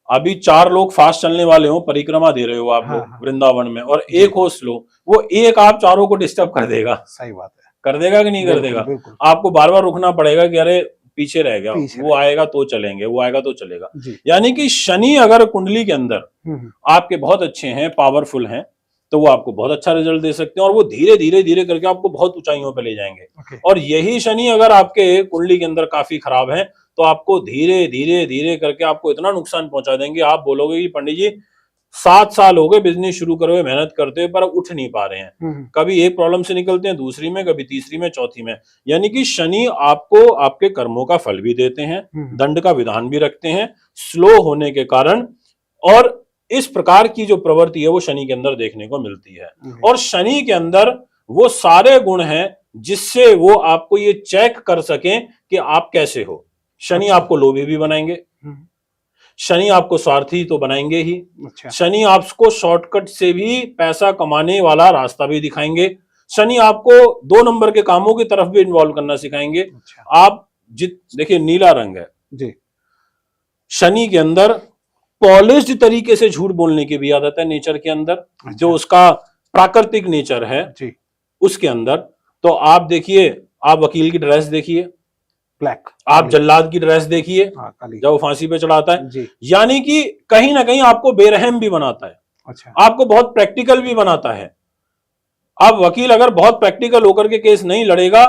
अभी 4 लोग फास्ट चलने वाले हो, परिक्रमा दे रहे हो आप लोग वृंदावन में, और एक हो स्लो, वो एक आप चारों को डिस्टर्ब कर देगा। सही बात है। कर देगा कि नहीं कर देगा? आपको बार बार रुकना पड़ेगा कि अरे पीछे रह गया, वो आएगा तो चलेंगे, वो आएगा तो चलेगा। यानी कि शनि अगर कुंडली के अंदर आपके बहुत अच्छे हैं, पावरफुल हैं, तो वो आपको बहुत अच्छा रिजल्ट दे सकते हैं और वो धीरे धीरे धीरे करके आपको बहुत ऊंचाइयों पे ले जाएंगे। और यही शनि अगर आपके कुंडली के अंदर काफी खराब है तो आपको धीरे धीरे धीरे करके आपको इतना नुकसान पहुंचा देंगे, आप बोलोगे कि पंडित जी 7 साल हो गए बिजनेस शुरू करे हुए, मेहनत करते हुए, पर उठ नहीं पा रहे हैं। कभी एक प्रॉब्लम से निकलते हैं, दूसरी में, कभी तीसरी में, चौथी में। यानी कि शनि आपको आपके कर्मों का फल भी देते हैं, दंड का विधान भी रखते हैं, स्लो होने के कारण। और इस प्रकार की जो प्रवृत्ति है वो शनि के अंदर देखने को मिलती है। और शनि के अंदर वो सारे गुण हैं जिससे वो आपको ये चेक कर सकें कि आप कैसे हो। शनि आपको लोभी भी बनाएंगे, शनि आपको स्वार्थी तो बनाएंगे ही, शनि आपको शॉर्टकट से भी पैसा कमाने वाला रास्ता भी दिखाएंगे, शनि आपको 2 नंबर के कामों की तरफ भी इन्वॉल्व करना सिखाएंगे। आप देखिए नीला रंग है जी, शनि के अंदर पॉलिश्ड तरीके से झूठ बोलने की भी आदत है नेचर के अंदर, जो उसका प्राकृतिक नेचर है जी, उसके अंदर। तो आप देखिए, आप वकील की ड्रेस देखिए ब्लैक, आप जल्लाद की ड्रेस देखिए जब वो फांसी पे चढ़ाता है, यानी कि कहीं ना कहीं आपको बेरहम भी बनाता है। अच्छा। आपको बहुत प्रैक्टिकल भी बनाता है। आप वकील अगर बहुत प्रैक्टिकल होकर के केस नहीं लड़ेगा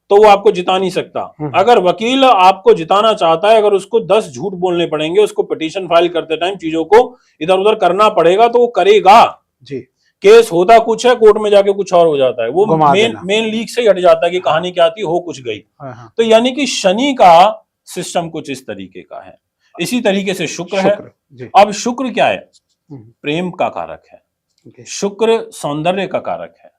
तो वो आपको जिता नहीं सकता। अगर वकील आपको जिताना चाहता है, अगर उसको 10 झूठ बोलने पड़ेंगे, उसको पिटीशन फाइल करते टाइम चीजों को इधर उधर करना पड़ेगा, तो वो करेगा जी। केस होता कुछ है, कोर्ट में जाके कुछ और हो जाता है, वो मेन लीक से ही हट जाता है कि कहानी क्या थी, हो कुछ गई। तो यानी कि शनि का सिस्टम कुछ इस तरीके का है। इसी तरीके से शुक्र है। अब शुक्र क्या है? प्रेम का कारक है, शुक्र सौंदर्य का कारक है,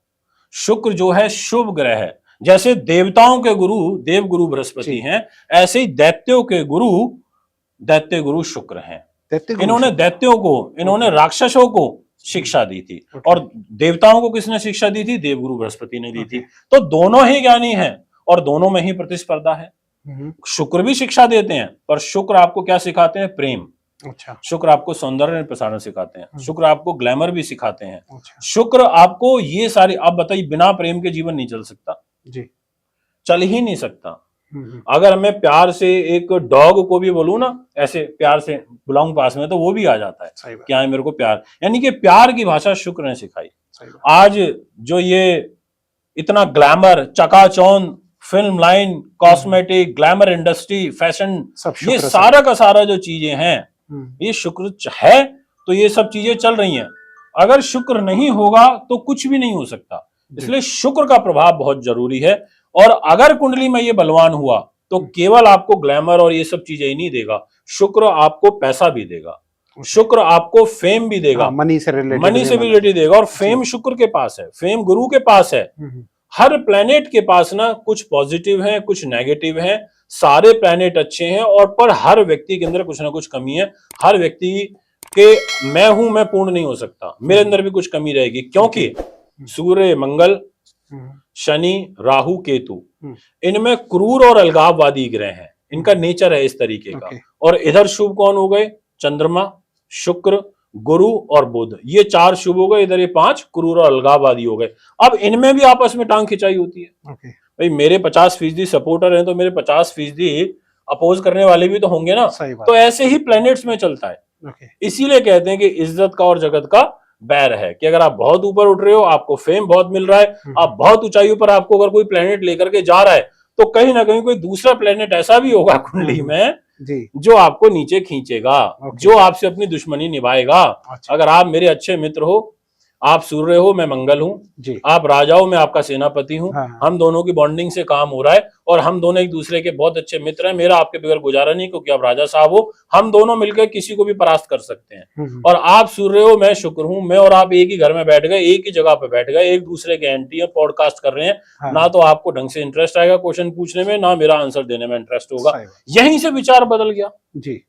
शुक्र जो है शुभ ग्रह है। जैसे देवताओं के गुरु देव गुरु बृहस्पति हैं, ऐसे ही दैत्यों के गुरु दैत्य गुरु शुक्र हैं। इन्होंने दैत्यों को, इन्होंने राक्षसों को शिक्षा दी थी, और देवताओं को किसने शिक्षा दी थी? देवगुरु बृहस्पति ने दी थी। तो दोनों ही ज्ञानी हैं और दोनों में ही प्रतिस्पर्धा है। शुक्र भी शिक्षा देते हैं, पर शुक्र आपको क्या सिखाते हैं? प्रेम। अच्छा। शुक्र आपको सौंदर्य प्रसारण सिखाते हैं, शुक्र आपको ग्लैमर भी सिखाते हैं। अच्छा। शुक्र आपको ये सारी, आप बताइए बिना प्रेम के जीवन नहीं चल सकता जी, चल ही नहीं सकता। अगर मैं प्यार से एक डॉग को भी बोलूं ना, ऐसे प्यार से बुलाऊं पास में, तो वो भी आ जाता है, क्या है मेरे को प्यार। यानी कि प्यार की भाषा शुक्र ने सिखाई। आज जो ये इतना ग्लैमर, चकाचौंध, film line, cosmetic, glamour industry, fashion, ये सारा का सारा जो चीजें हैं, ये शुक्र है तो ये सब चीजें चल रही हैं। अगर शुक्र नहीं होगा तो कुछ भी नहीं हो सकता। इसलिए शुक्र का प्रभाव बहुत जरूरी है। और अगर कुंडली में ये बलवान हुआ तो केवल आपको ग्लैमर और ये सब चीजें ही नहीं देगा, शुक्र आपको पैसा भी देगा, शुक्र आपको फेम भी देगा, मनी से भी रिलेटेड देगा। और फेम शुक्र के पास है, फेम गुरु के पास है। हर प्लेनेट के पास ना कुछ पॉजिटिव है, कुछ नेगेटिव है, सारे प्लेनेट अच्छे हैं और पर हर व्यक्ति के अंदर कुछ ना कुछ कमी है। हर व्यक्ति के मैं पूर्ण नहीं हो सकता, मेरे अंदर भी कुछ कमी रहेगी, क्योंकि सूर्य, मंगल, शनि, राहु, केतु, इनमें क्रूर और अलगाववादी ग्रह हैं, इनका नेचर है इस तरीके का। और इधर शुभ कौन हो गए? चंद्रमा, शुक्र, गुरु और बुध, ये 4 शुभ हो गए, इधर ये 5 क्रूर और अलगाववादी हो गए। अब इनमें भी आपस में टांग खिंचाई होती है। भाई मेरे 50% सपोर्टर हैं तो मेरे 50% अपोज करने वाले भी तो होंगे ना। तो ऐसे ही प्लैनेट्स में चलता है। इसीलिए कहते हैं कि इज्जत का और जगत का बैर है, कि अगर आप बहुत ऊपर उठ रहे हो, आपको फेम बहुत मिल रहा है, आप बहुत ऊंचाई पर, आपको अगर कोई प्लेनेट लेकर के जा रहा है तो कहीं ना कहीं कोई दूसरा प्लेनेट ऐसा भी होगा कुंडली में जो आपको नीचे खींचेगा, जो आपसे अपनी दुश्मनी निभाएगा। अगर आप मेरे अच्छे मित्र हो, आप सूर्य हो, मैं मंगल हूँ, आप राजा हो, मैं आपका सेनापति हूँ, हम दोनों की बॉन्डिंग से काम हो रहा है और हम दोनों एक दूसरे के बहुत अच्छे मित्र हैं। मेरा आपके बगैर गुजारा नहीं, क्योंकि आप राजा साहब हो, हम दोनों मिलकर किसी को भी परास्त कर सकते हैं। और आप सूर्य हो, मैं शुक्र हूँ, मैं और आप एक ही घर में बैठ गए, एक ही जगह पे बैठ गए, एक दूसरे के एंटी है, पॉडकास्ट कर रहे हैं। ना तो आपको ढंग से इंटरेस्ट आएगा क्वेश्चन पूछने में, ना मेरा आंसर देने में इंटरेस्ट होगा। यहीं से विचार बदल गया जी।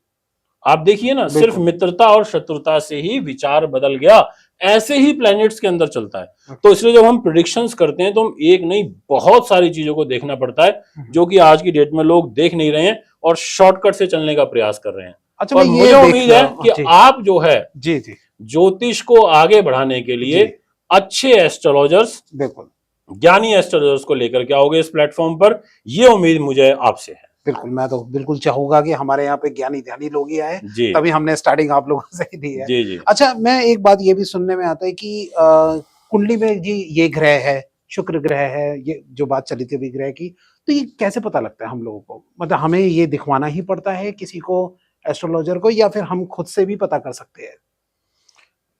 आप देखिए ना, सिर्फ मित्रता और शत्रुता से ही विचार बदल गया। ऐसे ही प्लैनेट्स के अंदर चलता है। तो इसलिए जब हम प्रेडिक्शंस करते हैं तो हम एक नहीं बहुत सारी चीजों को देखना पड़ता है, जो कि आज की डेट में लोग देख नहीं रहे हैं और शॉर्टकट से चलने का प्रयास कर रहे हैं। अच्छा, और मुझे उम्मीद है कि आप जो है ज्योतिष को आगे बढ़ाने के लिए अच्छे एस्ट्रोलॉजर्स, बिल्कुल ज्ञानी एस्ट्रोलॉजर्स को लेकर के आओगे इस प्लेटफॉर्म पर, ये उम्मीद मुझे आपसे है। बिल्कुल, मैं तो बिल्कुल चाहूंगा कि हमारे यहाँ पे ज्ञानी ध्यानी लोग ही आए, तभी हमने स्टार्टिंग आप लोगों से ही दी है। जी। अच्छा, मैं एक बात ये भी सुनने में आता है कि कुंडली में जी ये ग्रह है, शुक्र ग्रह है, ये जो बात चली थी अभी ग्रह की, तो ये कैसे पता लगता है हम लोगों को? मतलब हमें ये दिखवाना ही पड़ता है किसी को, एस्ट्रोलॉजर को, या फिर हम खुद से भी पता कर सकते हैं?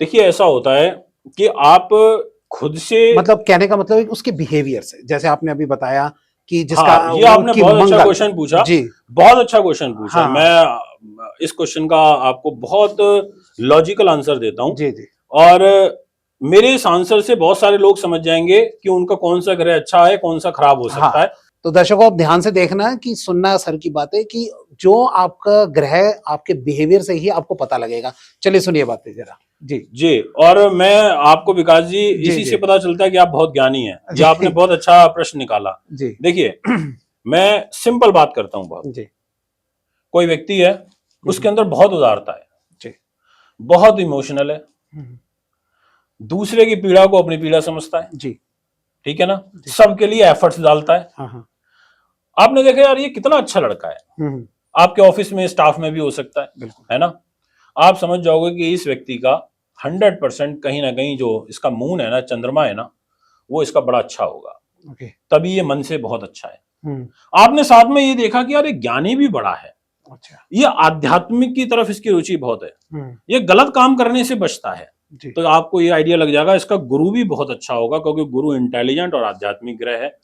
देखिए, ऐसा होता है कि आप खुद से, मतलब कहने का मतलब उसके बिहेवियर से, जैसे आपने अभी बताया कि जिसका ये आपने बहुत अच्छा क्वेश्चन पूछा जी, बहुत अच्छा क्वेश्चन पूछा। मैं इस क्वेश्चन का आपको बहुत लॉजिकल आंसर देता हूँ जी। और मेरे इस आंसर से बहुत सारे लोग समझ जाएंगे कि उनका कौन सा ग्रह अच्छा है, कौन सा खराब हो सकता है। तो दर्शकों, आप ध्यान से देखना कि सुनना सर की बात है कि जो आपका ग्रह आपके बिहेवियर से ही आपको पता लगेगा। चलिए सुनिए बातें जरा जी। और मैं आपको विकास जी इसी से पता चलता है कि आप बहुत ज्ञानी हैं। ये आपने बहुत अच्छा प्रश्न निकाला जी। देखिए, मैं सिंपल बात करता हूँ बहुत जी। कोई व्यक्ति है, उसके अंदर बहुत उदारता है जी, बहुत इमोशनल है, दूसरे की पीड़ा को अपनी पीड़ा समझता है जी, ठीक है ना, सबके लिए एफर्ट्स डालता है। आपने देखा यार ये कितना अच्छा लड़का है, आपके ऑफिस में, स्टाफ में भी हो सकता है ना। आप समझ जाओगे कि इस व्यक्ति का 100% कहीं ना कहीं जो इसका मून है ना, चंद्रमा है ना, वो इसका बड़ा अच्छा होगा। तभी ये मन से बहुत अच्छा है। आपने साथ में ये देखा कि यार ये ज्ञानी भी बड़ा है, ये आध्यात्मिक की तरफ इसकी रुचि बहुत है, ये गलत काम करने से बचता है। तो आपको ये आइडिया लग जाएगा इसका गुरु भी बहुत अच्छा होगा, क्योंकि गुरु इंटेलिजेंट और आध्यात्मिक ग्रह है।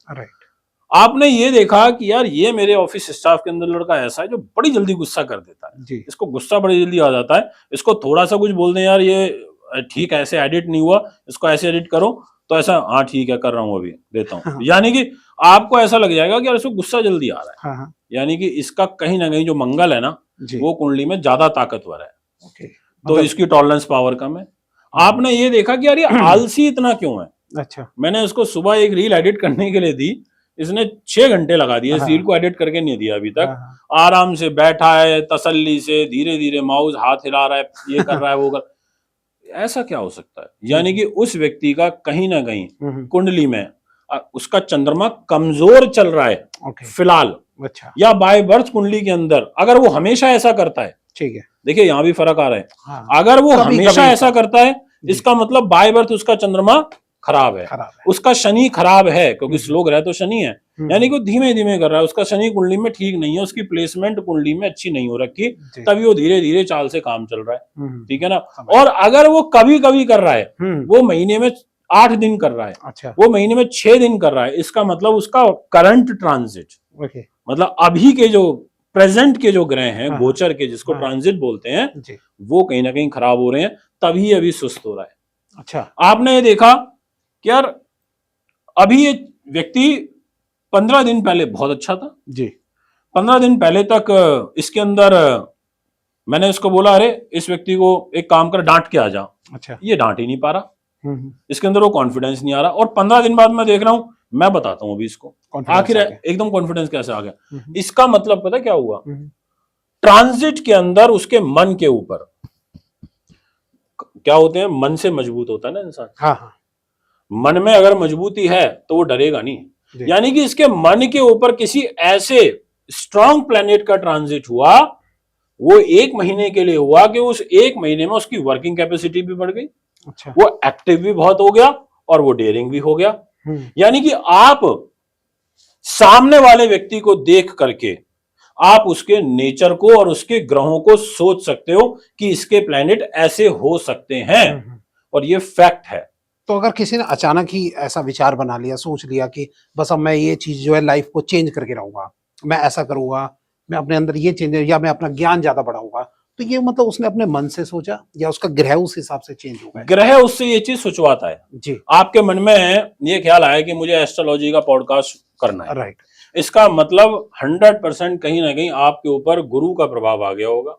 आपने ये देखा कि यार ये मेरे ऑफिस स्टाफ के अंदर लड़का ऐसा है जो बड़ी जल्दी गुस्सा कर देता है, इसको गुस्सा बड़ी जल्दी आ जाता है, इसको थोड़ा सा कुछ बोल दें यार ये ठीक है, ऐसे एडिट नहीं हुआ, इसको ऐसे एडिट करो, तो ऐसा हाँ ठीक है कर रहा हूँ, अभी देता हूँ। यानी कि आपको ऐसा लग जाएगा कि यार इसको गुस्सा जल्दी आ रहा है। यानी कि इसका कहीं ना कहीं जो मंगल है ना, वो कुंडली में ज्यादा ताकतवर है, तो इसकी टॉलरेंस पावर कम है। आपने ये देखा कि यार ये आलसी इतना क्यों है। अच्छा, मैंने उसको सुबह एक रील एडिट करने के लिए दी, इसने 6 घंटे लगा दिए, इस रील को एडिट करके नहीं दिया अभी तक। आराम से बैठा है, तसल्ली से, धीरे धीरे माउस हाथ हिला रहा है, ये कर रहा है, वो कर, ऐसा क्या हो सकता है? यानी कि उस व्यक्ति का कहीं ना कहीं कुंडली में उसका चंद्रमा कमजोर चल रहा है फिलहाल। अच्छा, या बाय बर्थ कुंडली के अंदर अगर वो हमेशा ऐसा करता है, ठीक है, देखिए यहाँ भी फर्क आ रहा है। अगर वो हमेशा ऐसा करता है, इसका मतलब बाय बर्थ उसका चंद्रमा खराब है, खराब है। उसका शनि खराब है, क्योंकि स्लो ग्रह तो शनि है, यानी कि धीमे धीमे कर रहा है, उसका शनि कुंडली में ठीक नहीं है, उसकी प्लेसमेंट कुंडली में अच्छी नहीं हो रखी, तभी वो धीरे धीरे चाल से काम चल रहा है, ठीक है ना। और अगर वो कभी कभी कर रहा है, वो महीने में 8 दिन कर रहा है, अच्छा, वो महीने में 6 दिन कर रहा है, इसका मतलब उसका करंट ट्रांजिट, मतलब अभी के जो प्रेजेंट के जो ग्रह हैं, गोचर के, जिसको ट्रांजिट बोलते हैं, वो कहीं ना कहीं खराब हो रहे हैं, तभी अभी सुस्त हो रहा है। अच्छा, आपने ये देखा कि यार अभी ये व्यक्ति 15 दिन पहले बहुत अच्छा था जी, 15 दिन पहले तक इसके अंदर मैंने इसको बोला, अरे इस व्यक्ति को एक काम कर, डांट के आ जा। अच्छा, ये डांट ही नहीं पा रहा, इसके अंदर वो कॉन्फिडेंस नहीं आ रहा, और 15 दिन बाद मैं देख रहा हूं, मैं बताता हूं अभी इसको आखिर एकदम कॉन्फिडेंस कैसे आ गया। इसका मतलब पता क्या हुआ, ट्रांजिट के अंदर उसके मन के ऊपर क्या होते हैं, मन से मजबूत होता है ना इंसान। हाँ, हाँ। मन में अगर मजबूती है तो वो डरेगा नहीं, यानी कि इसके मन के ऊपर किसी ऐसे स्ट्रांग प्लैनेट का ट्रांजिट हुआ, वो 1 महीने के लिए हुआ कि उस 1 महीने में उसकी वर्किंग कैपेसिटी भी बढ़ गई, अच्छा, वो एक्टिव भी बहुत हो गया और वो डेयरिंग भी हो गया। यानी कि आप सामने वाले व्यक्ति को देख करके आप उसके नेचर को और उसके ग्रहों को सोच सकते हो कि इसके प्लैनेट ऐसे हो सकते हैं, और ये फैक्ट है। तो अगर किसी ने अचानक ही ऐसा विचार बना लिया, सोच लिया कि बस अब मैं ये चीज जो है लाइफ को चेंज करके रहूंगा, मैं ऐसा करूंगा, मैं अपने अंदर ये चेंज, या मैं अपना ज्ञान ज्यादा बढ़ाऊंगा, तो ये मतलब उसने अपने मन से सोचा या उसका ग्रह उस हिसाब से चेंज हो गया? ग्रह उससे ये चीज सोचवाता है जी। आपके मन में ये ख्याल आया कि मुझे एस्ट्रोलॉजी का पॉडकास्ट करना है, राइट, इसका मतलब 100% कहीं ना कहीं आपके ऊपर गुरु का प्रभाव आ गया होगा,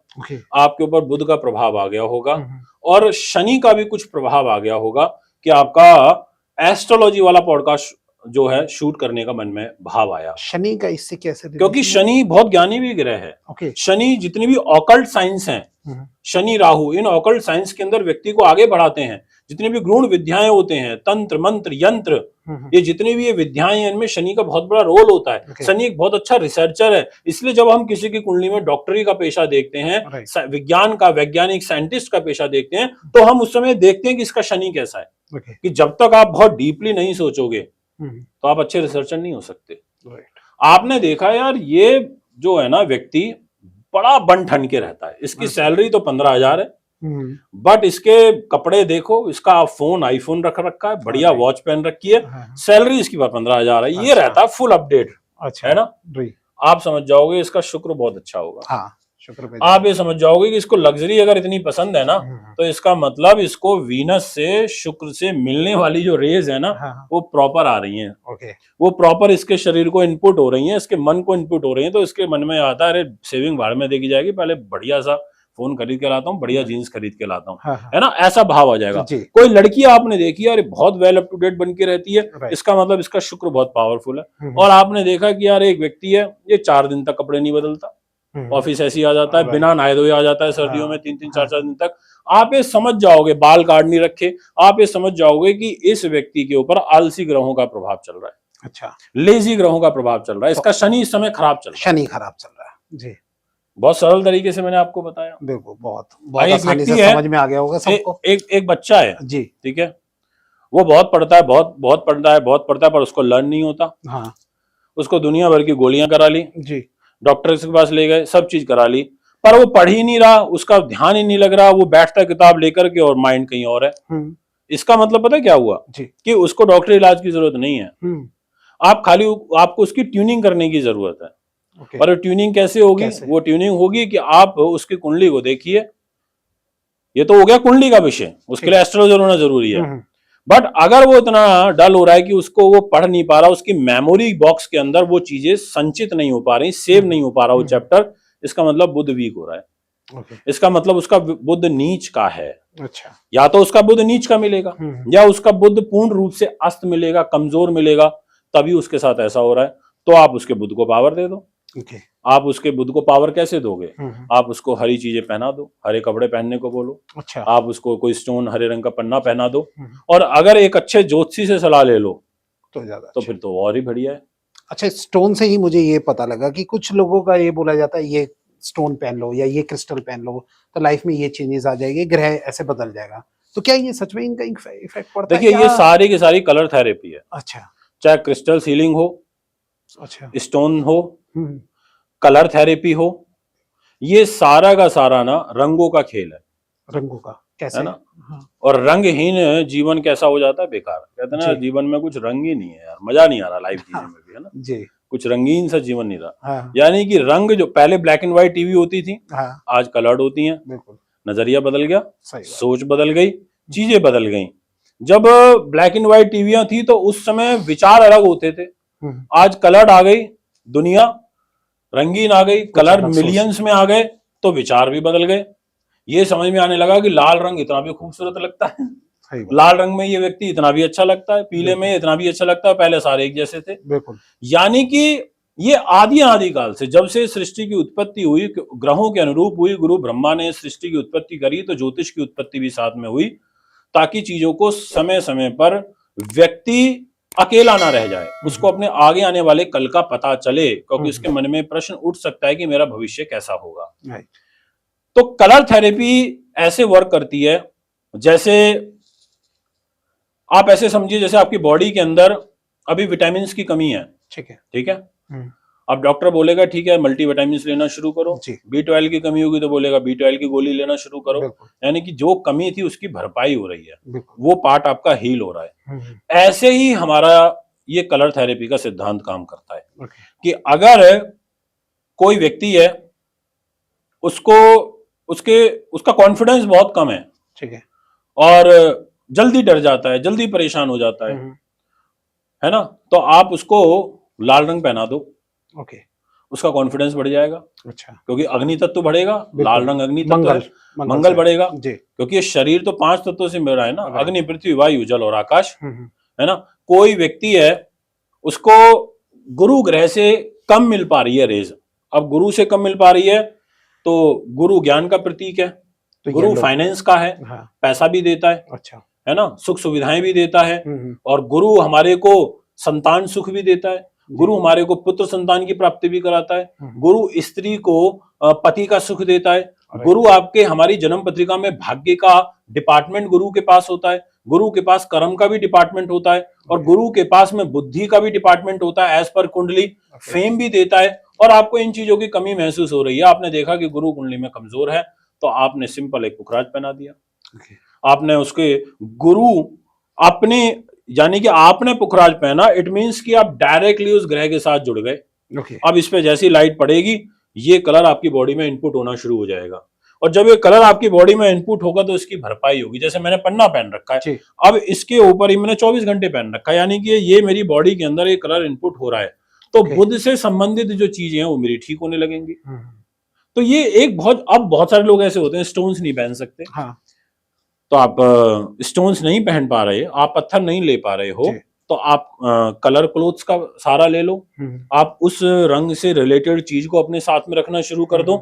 आपके ऊपर बुध का प्रभाव आ गया होगा, और शनि का भी कुछ प्रभाव आ गया होगा कि आपका एस्ट्रोलॉजी वाला पॉडकास्ट जो है शूट करने का मन में भाव आया। शनि का इससे कैसे? क्योंकि शनि बहुत ज्ञानी भी ग्रह है। शनि जितनी भी ऑकल्ट साइंस हैं, शनि राहु, इन ऑकल्ट साइंस के अंदर व्यक्ति को आगे बढ़ाते हैं। जितनी भी गूढ़ विद्याएं होते हैं, तंत्र मंत्र यंत्र, ये जितनी भी ये विद्याएं हैं, इनमें शनि का बहुत बड़ा रोल होता है। शनि एक बहुत अच्छा रिसर्चर है, इसलिए जब हम किसी की कुंडली में डॉक्टरी का पेशा देखते हैं, विज्ञान का, वैज्ञानिक साइंटिस्ट का पेशा देखते हैं, तो हम उस समय देखते हैं कि इसका शनि कैसा है। कि जब तक आप बहुत डीपली नहीं सोचोगे तो आप अच्छे रिसर्चर नहीं हो सकते। आपने देखा यार, ये जो है ना व्यक्ति बड़ा बन ठन के रहता है, इसकी सैलरी तो 15,000 है, बट इसके कपड़े देखो, इसका फोन आईफोन रख रखा है, बढ़िया वॉच पहन रखी है, सैलरी इसकी 15,000 है, ये रहता है फुल अपडेट, है ना। आप समझ जाओगे इसका शुक्र बहुत अच्छा होगा। आप ये समझ जाओगे कि इसको लग्जरी अगर इतनी पसंद है ना, तो इसका मतलब इसको वीनस से, शुक्र से मिलने वाली जो रेज है ना, वो प्रॉपर आ रही हैं, वो प्रॉपर इसके शरीर को इनपुट हो रही हैं, इसके मन को इनपुट हो रही हैं, तो इसके मन में आता है अरे सेविंग भाड़ में देखी जाएगी, पहले बढ़िया सा फोन खरीद के लाता हूँ, बढ़िया जीन्स खरीद के लाता हूँ, है ना, ऐसा भाव आ जाएगा। कोई लड़की आपने देखी यार बहुत वेल अप टू डेट बन के रहती है, इसका मतलब इसका शुक्र बहुत पावरफुल है। और आपने देखा कि यार एक व्यक्ति है, ये 4 दिन तक कपड़े नहीं बदलता, ऑफिस ऐसे ही आ जाता है, बिना नहाए धोए आ जाता है, सर्दियों में 3-3 4-4 दिन तक। आप ये समझ जाओगे, बाल काट नहीं रखे, आप ये समझ जाओगे कि इस व्यक्ति के ऊपर आलसी ग्रहों का प्रभाव चल रहा है। अच्छा, लेजी ग्रहों का प्रभाव चल रहा है, इसका शनि इस समय खराब चल रहा है। शनि खराब चल रहा है जी। बहुत सरल तरीके से मैंने आपको बताया, बिल्कुल, बहुत आसानी से समझ में आ गया होगा सबको। एक बच्चा है जी, ठीक है, वो बहुत पढ़ता है, बहुत पढ़ता है, पर उसको लर्न नहीं होता। हाँ, उसको दुनिया भर की गोलियां करा ली जी, डॉक्टर के पास ले गए, सब चीज करा ली, पर वो पढ़ ही नहीं रहा, उसका ध्यान ही नहीं लग रहा, वो बैठता किताब लेकर के और माइंड कहीं और है। इसका मतलब पता है क्या हुआ जी? कि उसको डॉक्टरी इलाज की जरूरत नहीं है, आपको उसकी ट्यूनिंग करने की जरूरत है। और ट्यूनिंग कैसे होगी? वो ट्यूनिंग होगी कि आप उसकी कुंडली को देखिए, ये तो हो गया कुंडली का विषय, उसके लिए एस्ट्रोलॉजर होना जरूरी है। बट अगर वो इतना डल हो रहा है कि उसको वो पढ़ नहीं पा रहा, उसकी मेमोरी बॉक्स के अंदर वो चीजें संचित नहीं हो पा रही, सेव नहीं हो पा रहा वो चैप्टर, इसका मतलब बुध वीक हो रहा है। इसका मतलब उसका बुध नीच का है। अच्छा, या तो उसका बुध नीच का मिलेगा, या उसका बुध पूर्ण रूप से अस्त मिलेगा, कमजोर मिलेगा, तभी उसके साथ ऐसा हो रहा है। तो आप उसके बुध को पावर दे दो। आप उसके बुध को पावर कैसे दोगे? आप उसको हरी चीजें पहना दो, हरे कपड़े पहनने को बोलो। अच्छा, आप उसको कोई स्टोन, हरे रंग का पन्ना पहना दो, और अगर एक अच्छे ज्योतिषी से सलाह ले लो तो ज्यादा तो फिर तो और ही बढ़िया है। अच्छा, स्टोन से ही मुझे ये पता लगा कि कुछ लोगों का ये बोला जाता है, ये स्टोन पहन लो या ये क्रिस्टल पहन लो तो लाइफ में ये चेंजेस आ जाएगी, ग्रह ऐसे बदल जाएगा। तो क्या ये सच में इनका इफेक्ट पड़ता है? देखिए ये सारी की सारी कलर थेरेपी है। अच्छा चाहे क्रिस्टल सीलिंग हो, अच्छा, स्टोन हो, हम्म, कलर थेरेपी हो, ये सारा का सारा ना रंगों का खेल है रंगों का कैसे? है ना। हाँ, और रंगहीन जीवन कैसा हो जाता है, बेकार। कहते हैं ना जी जीवन में कुछ रंग ही नहीं है यार, मजा नहीं आ रहा लाइफ जीने हाँ, में भी, है ना। जी कुछ रंगीन सा जीवन नहीं रहा। हाँ यानी कि रंग जो पहले ब्लैक एंड व्हाइट टीवी होती थी, हाँ, आज कलर्ड होती हैं। बिल्कुल नजरिया बदल गया, सही बात। सोच बदल गई, चीजें बदल गई। जब ब्लैक एंड व्हाइट टीवियां थी तो उस समय विचार अलग होते थे। आज कलर्ड आ गई दुनिया, रंगीन आ गई, कलर अलग मिलियंस में आ गए, तो विचार भी बदल गए। ये समझ में आने लगा कि लाल रंग इतना भी खूबसूरत लगता है, सही बात, लाल रंग में ये व्यक्ति इतना भी अच्छा लगता है, पीले बिल्कुल में इतना भी अच्छा लगता है, पहले सारे एक जैसे थे। बिल्कुल, यानी कि ये आदि काल से, जब से सृष्टि की उत्पत्ति हुई, ग्रहों के अनुरूप हुई, गुरु ब्रह्मा ने सृष्टि की उत्पत्ति करी, तो ज्योतिष की उत्पत्ति भी साथ में हुई, ताकि चीजों को समय समय पर व्यक्ति अकेला ना रह जाए, उसको अपने आगे आने वाले कल का पता चले, क्योंकि उसके मन में प्रश्न उठ सकता है कि मेरा भविष्य कैसा होगा। राइट, तो कलर थेरेपी ऐसे वर्क करती है, जैसे आप ऐसे समझिए जैसे आपकी बॉडी के अंदर अभी विटामिन की कमी है, ठीक है, ठीक है। अब डॉक्टर बोलेगा ठीक है मल्टीविटामिन लेना शुरू करो, जी B12 की कमी होगी तो बोलेगा B12 की गोली लेना शुरू करो। बिल्कुल यानी कि जो कमी थी उसकी भरपाई हो रही है, बिल्कुल, वो पार्ट आपका हील हो रहा है। ऐसे ही हमारा ये कलर थेरेपी का सिद्धांत काम करता है ओके, कि अगर कोई व्यक्ति है, उसको उसका कॉन्फिडेंस बहुत कम है, ठीक है, और जल्दी डर जाता है, जल्दी परेशान हो जाता है ना, तो आप उसको लाल रंग पहना दो, ओके, उसका कॉन्फिडेंस बढ़ जाएगा, अच्छा, क्योंकि अग्नि तत्व बढ़ेगा, बिल्कुल, लाल रंग अग्नि तत्व मंगल, है, मंगल से, बढ़ेगा, जी, क्योंकि ये शरीर तो 5 तत्वों से मिल रहा है ना, राइट, अग्नि पृथ्वी वायु जल और आकाश, हम्म, है ना। कोई व्यक्ति है, उसको गुरु ग्रह से कम मिल पा रही है रेज, अब गुरु से कम मिल पा रही है, तो गुरु ज्ञान का प्रतीक है, तो गुरु फाइनेंस का है, हाँ, पैसा भी देता अच्छा, है ना, सुख सुविधाएं भी देता है, हम्म, और गुरु हमारे को संतान सुख भी देता है, गुरु हमारे को पुत्र संतान की प्राप्ति भी कराता है, गुरु स्त्री को पति का सुख देता है, गुरु आपके हमारी जन्म पत्रिका में भाग्य का डिपार्टमेंट गुरु के पास होता है, गुरु के पास कर्म का भी डिपार्टमेंट होता है, और गुरु के पास में बुद्धि का भी डिपार्टमेंट होता है एज पर कुंडली, फेम भी देता है। और आपको इन चीजों की कमी महसूस हो रही है, आपने देखा कि गुरु कुंडली में कमजोर है, तो आपने सिंपल एक पुखराज पहना दिया, आपने उसके गुरु अपने, यानी कि आपने पुखराज पहना, इट मींस कि आप डायरेक्टली उस ग्रह के साथ जुड़ गए। अब इस पे जैसी लाइट पड़ेगी, ये कलर आपकी बॉडी में इनपुट होना शुरू हो जाएगा, और जब ये कलर आपकी बॉडी में इनपुट होगा तो इसकी भरपाई होगी। जैसे मैंने पन्ना पहन रखा है, अब इसके ऊपर ही मैंने 24 घंटे पहन रखा है, यानी कि ये मेरी बॉडी के अंदर एक कलर इनपुट हो रहा है, तो बुध से संबंधित जो चीजें हैं वो मेरी ठीक होने लगेंगी। तो ये एक अब बहुत सारे लोग ऐसे होते हैं स्टोन्स नहीं पहन सकते, हाँ, तो आप स्टोन्स नहीं पहन पा रहे, आप पत्थर नहीं ले पा रहे हो, तो आप कलर क्लोथ्स का सहारा ले लो, आप उस रंग से रिलेटेड चीज को अपने साथ में रखना शुरू कर दो,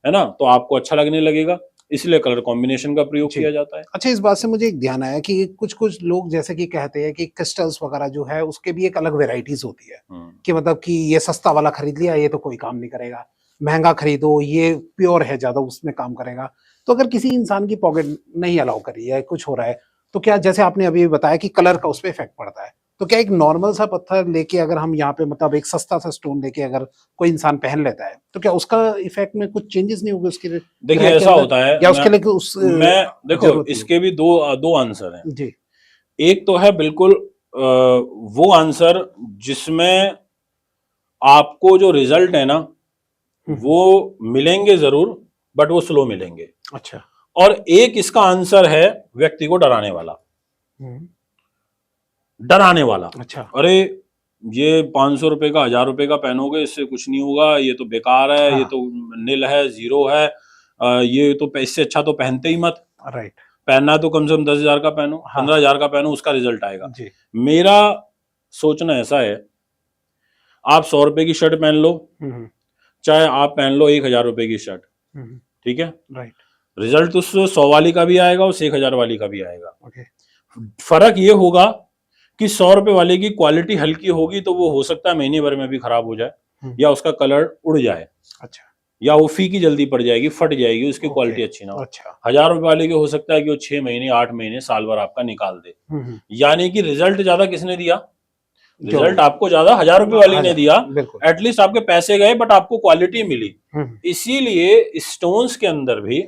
है ना, तो आपको अच्छा लगने लगेगा, इसलिए कलर कॉम्बिनेशन का प्रयोग किया जाता है। अच्छा, इस बात से मुझे एक ध्यान आया कि कुछ लोग जैसे कि कहते हैं कि क्रिस्टल्स वगैरह जो है उसके भी एक अलग वेराइटीज होती है, कि मतलब कि ये सस्ता वाला खरीद लिया ये तो कोई काम नहीं करेगा, महंगा खरीदो ये प्योर है ज्यादा उसमें काम करेगा। तो अगर किसी इंसान की पॉकेट नहीं अलाउ कर रही है, कुछ हो रहा है, तो क्या जैसे आपने अभी बताया कि कलर का उस पर इफेक्ट पड़ता है, तो क्या एक नॉर्मल सा पत्थर लेके अगर हम यहाँ पे मतलब एक सस्ता सा स्टोन लेके अगर कोई इंसान पहन लेता है, तो क्या उसका इफेक्ट में कुछ चेंजेस नहीं होंगे उसके? देखिए ऐसा होता है, या उसके लिए उस मैं देखो इसके भी दो आंसर हैं जी। एक तो है बिल्कुल वो आंसर जिसमें आपको जो रिजल्ट है ना वो मिलेंगे जरूर, बट वो स्लो मिलेंगे। अच्छा। और एक इसका आंसर है व्यक्ति को डराने वाला, डराने वाला। अच्छा। अरे ये 500 रुपए का 1000 रुपए का पहनोगे इससे कुछ नहीं होगा, ये तो बेकार है, ये तो नील है, जीरो है, ये तो इससे अच्छा तो पहनते ही मत। राइट। पहनना तो कम से कम 10,000 का पहनो, 15,000 का पहनो, उसका रिजल्ट आएगा। जी। मेरा सोचना ऐसा है, आप 100 रुपए की शर्ट पहन लो, चाहे आप पहन लो 1000 रुपए की शर्ट, ठीक है, राइट, रिजल्ट उस 100 वाली का भी आएगा, उस 1000 वाली का भी आएगा। ओके। फर्क ये होगा कि 100 रुपए वाले की क्वालिटी हल्की होगी तो वो हो सकता है महीने भर में भी खराब हो जाए या उसका कलर उड़ जाए। अच्छा। या वो फीकी जल्दी पड़ जाएगी, फट जाएगी, उसकी क्वालिटी अच्छी ना हो। अच्छा। 1000 रुपए वाले के हो सकता है कि वो 6 महीने, 8 महीने, साल भर आपका निकाल दे। यानी कि रिजल्ट ज्यादा किसने दिया? रिजल्ट आपको ज्यादा 1000 रुपए वाली ने दिया। एटलीस्ट आपके पैसे गए बट आपको क्वालिटी मिली। इसीलिए स्टोन्स के अंदर भी,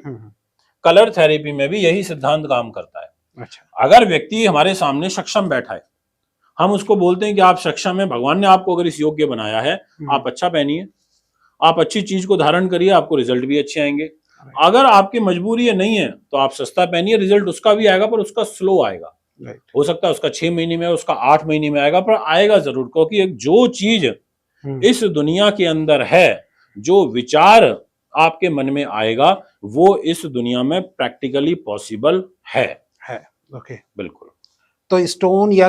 कलर थेरेपी में भी यही सिद्धांत काम करता है। अच्छा। अगर व्यक्ति हमारे सामने सक्षम बैठा है, हम उसको बोलते हैं कि आप सक्षम है, भगवान ने आपको अगर इस योग्य बनाया है, आप अच्छा पहनिए, आप अच्छी चीज को धारण करिए, आपको रिजल्ट भी अच्छे आएंगे। अगर आपकी मजबूरी है नहीं है तो आप सस्ता पहनिए, रिजल्ट उसका भी आएगा पर उसका स्लो आएगा। हो सकता है उसका 6 महीने में, उसका 8 महीने में आएगा, पर आएगा जरूर। क्योंकि एक जो चीज इस दुनिया के अंदर है, जो विचार आपके मन में आएगा, वो इस दुनिया में प्रैक्टिकली पॉसिबल है। ओके, बिल्कुल। तो स्टोन या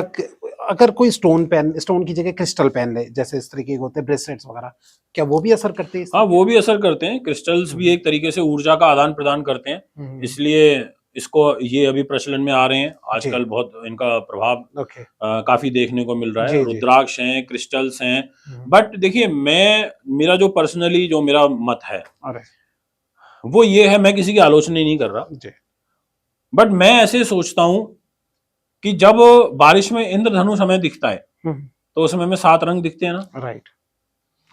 अगर कोई स्टोन की जगह क्रिस्टल पहन ले, जैसे इस तरीके के होते हैं ब्रेसलेट्स वगैरह, क्या वो भी असर करते हैं? हाँ, वो भी असर करते हैं। क्रिस्टल्स भी एक तरीके से ऊर्जा का आदान प्रदान करते हैं, इसलिए इसको ये अभी प्रचलन में आ रहे हैं आजकल, बहुत इनका प्रभाव काफी देखने को मिल रहा है। रुद्राक्ष हैं, क्रिस्टल्स हैं, बट देखिए मेरा जो पर्सनली जो मेरा मत है वो ये है, मैं किसी की आलोचना नहीं कर रहा, बट मैं ऐसे सोचता हूं कि जब बारिश में इंद्रधनुष हमें दिखता है तो उसमें हमें 7 रंग दिखते हैं ना। राइट,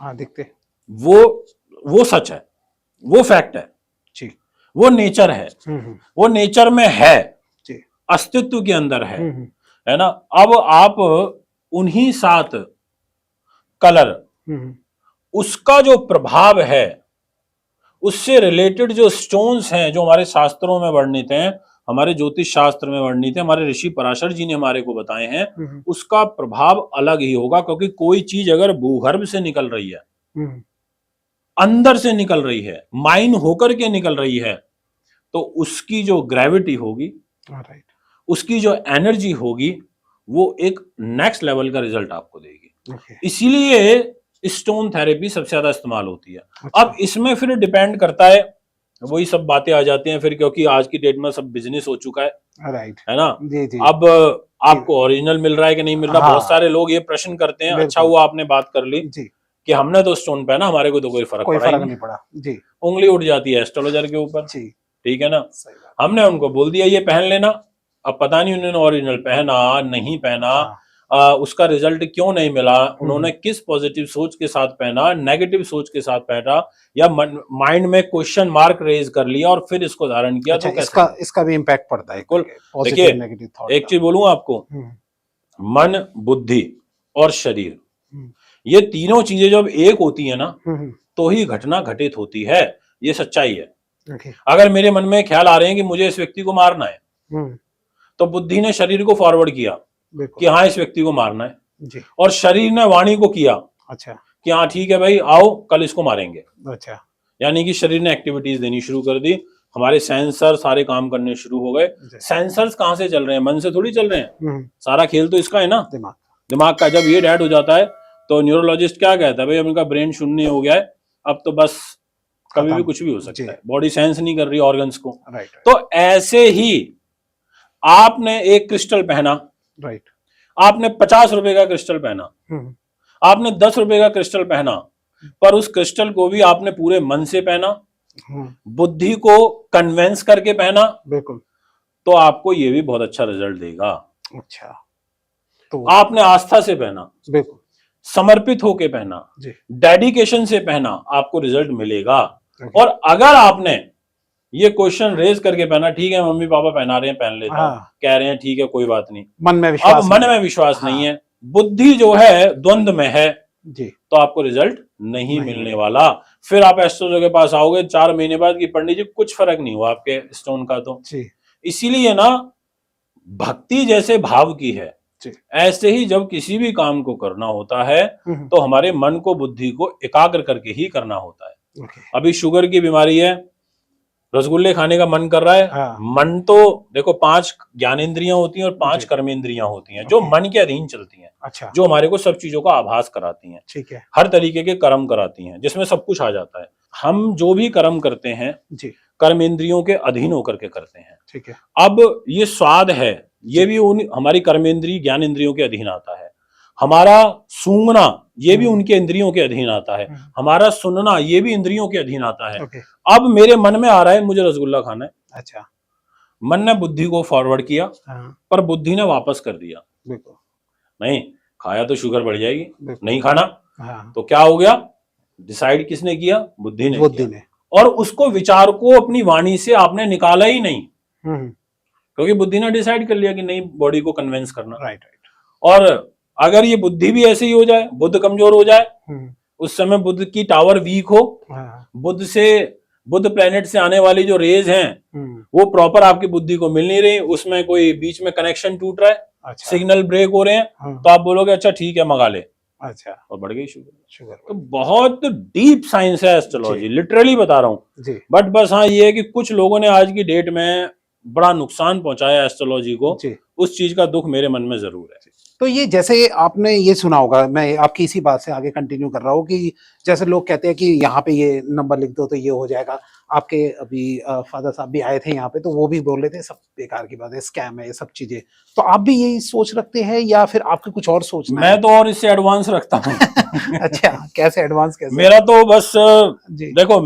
हाँ दिखते। वो सच है, वो फैक्ट है जी, वो नेचर है, वो नेचर में है जी, अस्तित्व के अंदर है ना। अब आप उन्हीं 7 कलर, उसका जो प्रभाव है, उससे रिलेटेड जो स्टोन्स हैं, जो हमारे शास्त्रों में वर्णित हैं, हमारे ज्योतिष शास्त्र में वर्णित है, हमारे ऋषि पराशर जी ने हमारे को बताए हैं, उसका प्रभाव अलग ही होगा। क्योंकि कोई चीज अगर भूगर्भ से निकल रही है, अंदर से निकल रही है, माइन होकर के निकल रही है, तो उसकी जो ग्रेविटी होगी, उसकी जो एनर्जी होगी, वो एक नेक्स्ट लेवल का रिजल्ट आपको देगी। इसीलिए स्टोन थेरेपी सबसे ज्यादा इस्तेमाल होती है। अब इसमें फिर डिपेंड करता है, वही सब बातें आ जाती हैं फिर, क्योंकि आज की डेट में सब बिजनेस हो चुका है, है ना। अब आपको ओरिजिनल मिल रहा है कि नहीं मिल रहा, बहुत सारे लोग ये प्रश्न करते हैं। अच्छा हुआ आपने बात कर ली कि हमने तो स्टोन पहना, हमारे को तो कोई फर्क नहीं पड़ा जी, उंगली उठ जाती है एस्ट्रोलॉजर के ऊपर, ठीक है ना। हमने उनको बोल दिया ये पहन लेना, अब पता नहीं उन्होंने ओरिजिनल पहना नहीं पहना, उसका रिजल्ट क्यों नहीं मिला, उन्होंने किस पॉजिटिव सोच के साथ पहना, नेगेटिव सोच के साथ पहना, या माइंड में क्वेश्चन मार्क रेज कर लिया और फिर इसको धारण किया। अच्छा, तो इसका भी इम्पैक्ट पड़ता है। देखिए एक चीज बोलूं आपको, मन, बुद्धि और शरीर, ये तीनों चीजें जब एक होती है ना, तो ही घटना घटित होती है। ये सच्चाई है। अगर मेरे मन में ख्याल आ रहे हैं कि मुझे इस व्यक्ति को मारना है, तो बुद्धि ने शरीर को फॉरवर्ड किया कि हाँ इस व्यक्ति को मारना है जी, और शरीर ने वाणी को किया अच्छा कि हाँ ठीक है भाई आओ कल इसको मारेंगे। अच्छा, यानी कि शरीर ने एक्टिविटीज देनी शुरू कर दी, हमारे सेंसर सारे काम करने शुरू हो गए। सेंसर्स कहाँ से चल रहे हैं? मन से थोड़ी चल रहे हैं, सारा खेल तो इसका है ना, दिमाग का। जब ये डेड हो जाता है तो न्यूरोलॉजिस्ट क्या कहता है, भाई अब इनका ब्रेन शून्य हो गया है, अब तो बस कभी भी कुछ भी हो सकता है, बॉडी सेंस नहीं कर रही ऑर्गन्स को। तो ऐसे ही आपने एक क्रिस्टल पहना, राइट, आपने 50 रुपए का क्रिस्टल पहना, आपने 10 रुपए का क्रिस्टल पहना, पर उस क्रिस्टल को भी आपने पूरे मन से पहना, बुद्धि को कन्वेंस करके पहना, बिल्कुल, तो आपको ये भी बहुत अच्छा रिजल्ट देगा। अच्छा, तो आपने आस्था से पहना, बिल्कुल, समर्पित होके पहना, डेडिकेशन से पहना, आपको रिजल्ट मिलेगा। और अगर आपने ये क्वेश्चन रेज करके पहना, ठीक है मम्मी पापा पहना रहे हैं पहन लेता हूं, कह रहे हैं ठीक है कोई बात नहीं, मन में विश्वास नहीं है, बुद्धि जो है द्वंद्व में है जी, तो आपको रिजल्ट नहीं मिलने वाला। फिर आप एस्ट्रोलॉजर के पास आओगे 4 महीने बाद कि पंडित जी कुछ फर्क नहीं हुआ आपके स्टोन का। तो इसीलिए ना भक्ति जैसे भाव की है, ऐसे ही जब किसी भी काम को करना होता है तो हमारे मन को, बुद्धि को एकाग्र करके ही करना होता है। अभी शुगर की बीमारी है, रसगुल्ले खाने का मन कर रहा है, मन तो देखो 5 ज्ञानेंद्रियां होती हैं और 5 कर्मेंद्रियां होती हैं जो मन के अधीन चलती हैं। अच्छा, जो हमारे को सब चीजों का आभास कराती हैं, ठीक है, हर तरीके के कर्म कराती हैं, जिसमें सब कुछ आ जाता है। हम जो भी कर्म करते हैं जी, कर्मेंद्रियों के अधीन होकर के करते हैं, ठीक है। अब ये स्वाद है, ये भी उन हमारी कर्मेंद्रिय ज्ञानेंद्रियों के अधीन आता है। हमारा सूंघना ये भी उनके इंद्रियों के अधीन आता है, हमारा सुनना ये भी इंद्रियों के अधीन आता है। अब मेरे मन में आ रहा है मुझे रसगुल्ला खाना है, अच्छा, मन ने बुद्धि को फॉरवर्ड किया, पर बुद्धि ने वापस कर दिया, नहीं खाया तो शुगर बढ़ जाएगी, नहीं खाना। तो क्या हो गया, डिसाइड किसने किया, बुद्धि ने किया। और उसको विचार को अपनी वाणी से आपने निकाला ही नहीं, क्योंकि बुद्धि ने डिसाइड कर लिया कि नहीं बॉडी को कन्विंस करना। राइट। और अगर ये बुद्धि भी ऐसे ही हो जाए, बुद्ध कमजोर हो जाए, उस समय बुद्ध की टावर वीक हो, बुद्ध प्लेनेट से आने वाली जो रेज हैं वो प्रॉपर आपकी बुद्धि को मिल नहीं रही, उसमें कोई बीच में कनेक्शन टूट रहा है, अच्छा, सिग्नल ब्रेक हो रहे हैं, तो आप बोलोगे अच्छा ठीक है मंगा ले, अच्छा, और बढ़ गई शुगर। तो बहुत डीप साइंस है एस्ट्रोलॉजी, लिटरली बता रहा हूँ। बट बस हाँ ये है कि कुछ लोगों ने आज की डेट में बड़ा नुकसान पहुंचाया एस्ट्रोलॉजी को, उस चीज का दुख मेरे मन में जरूर है। तो ये जैसे आपने ये सुना होगा, मैं आपकी इसी बात से आगे कंटिन्यू कर रहा हूँ कि जैसे लोग कहते हैं कि यहाँ पे ये नंबर लिख दो तो ये हो जाएगा। आपके अभी फादर साहब भी आए थे यहाँ पे, तो वो भी बोल रहे थे सब बेकार की बात है, स्कैम है ये सब चीजें। तो आप भी यही सोच रखते हैं या फिर आपके कुछ और सोच? मैं तो और इससे एडवांस रखता हूँ। अच्छा, कैसे एडवांस? कैसे? मेरा तो बस देखो,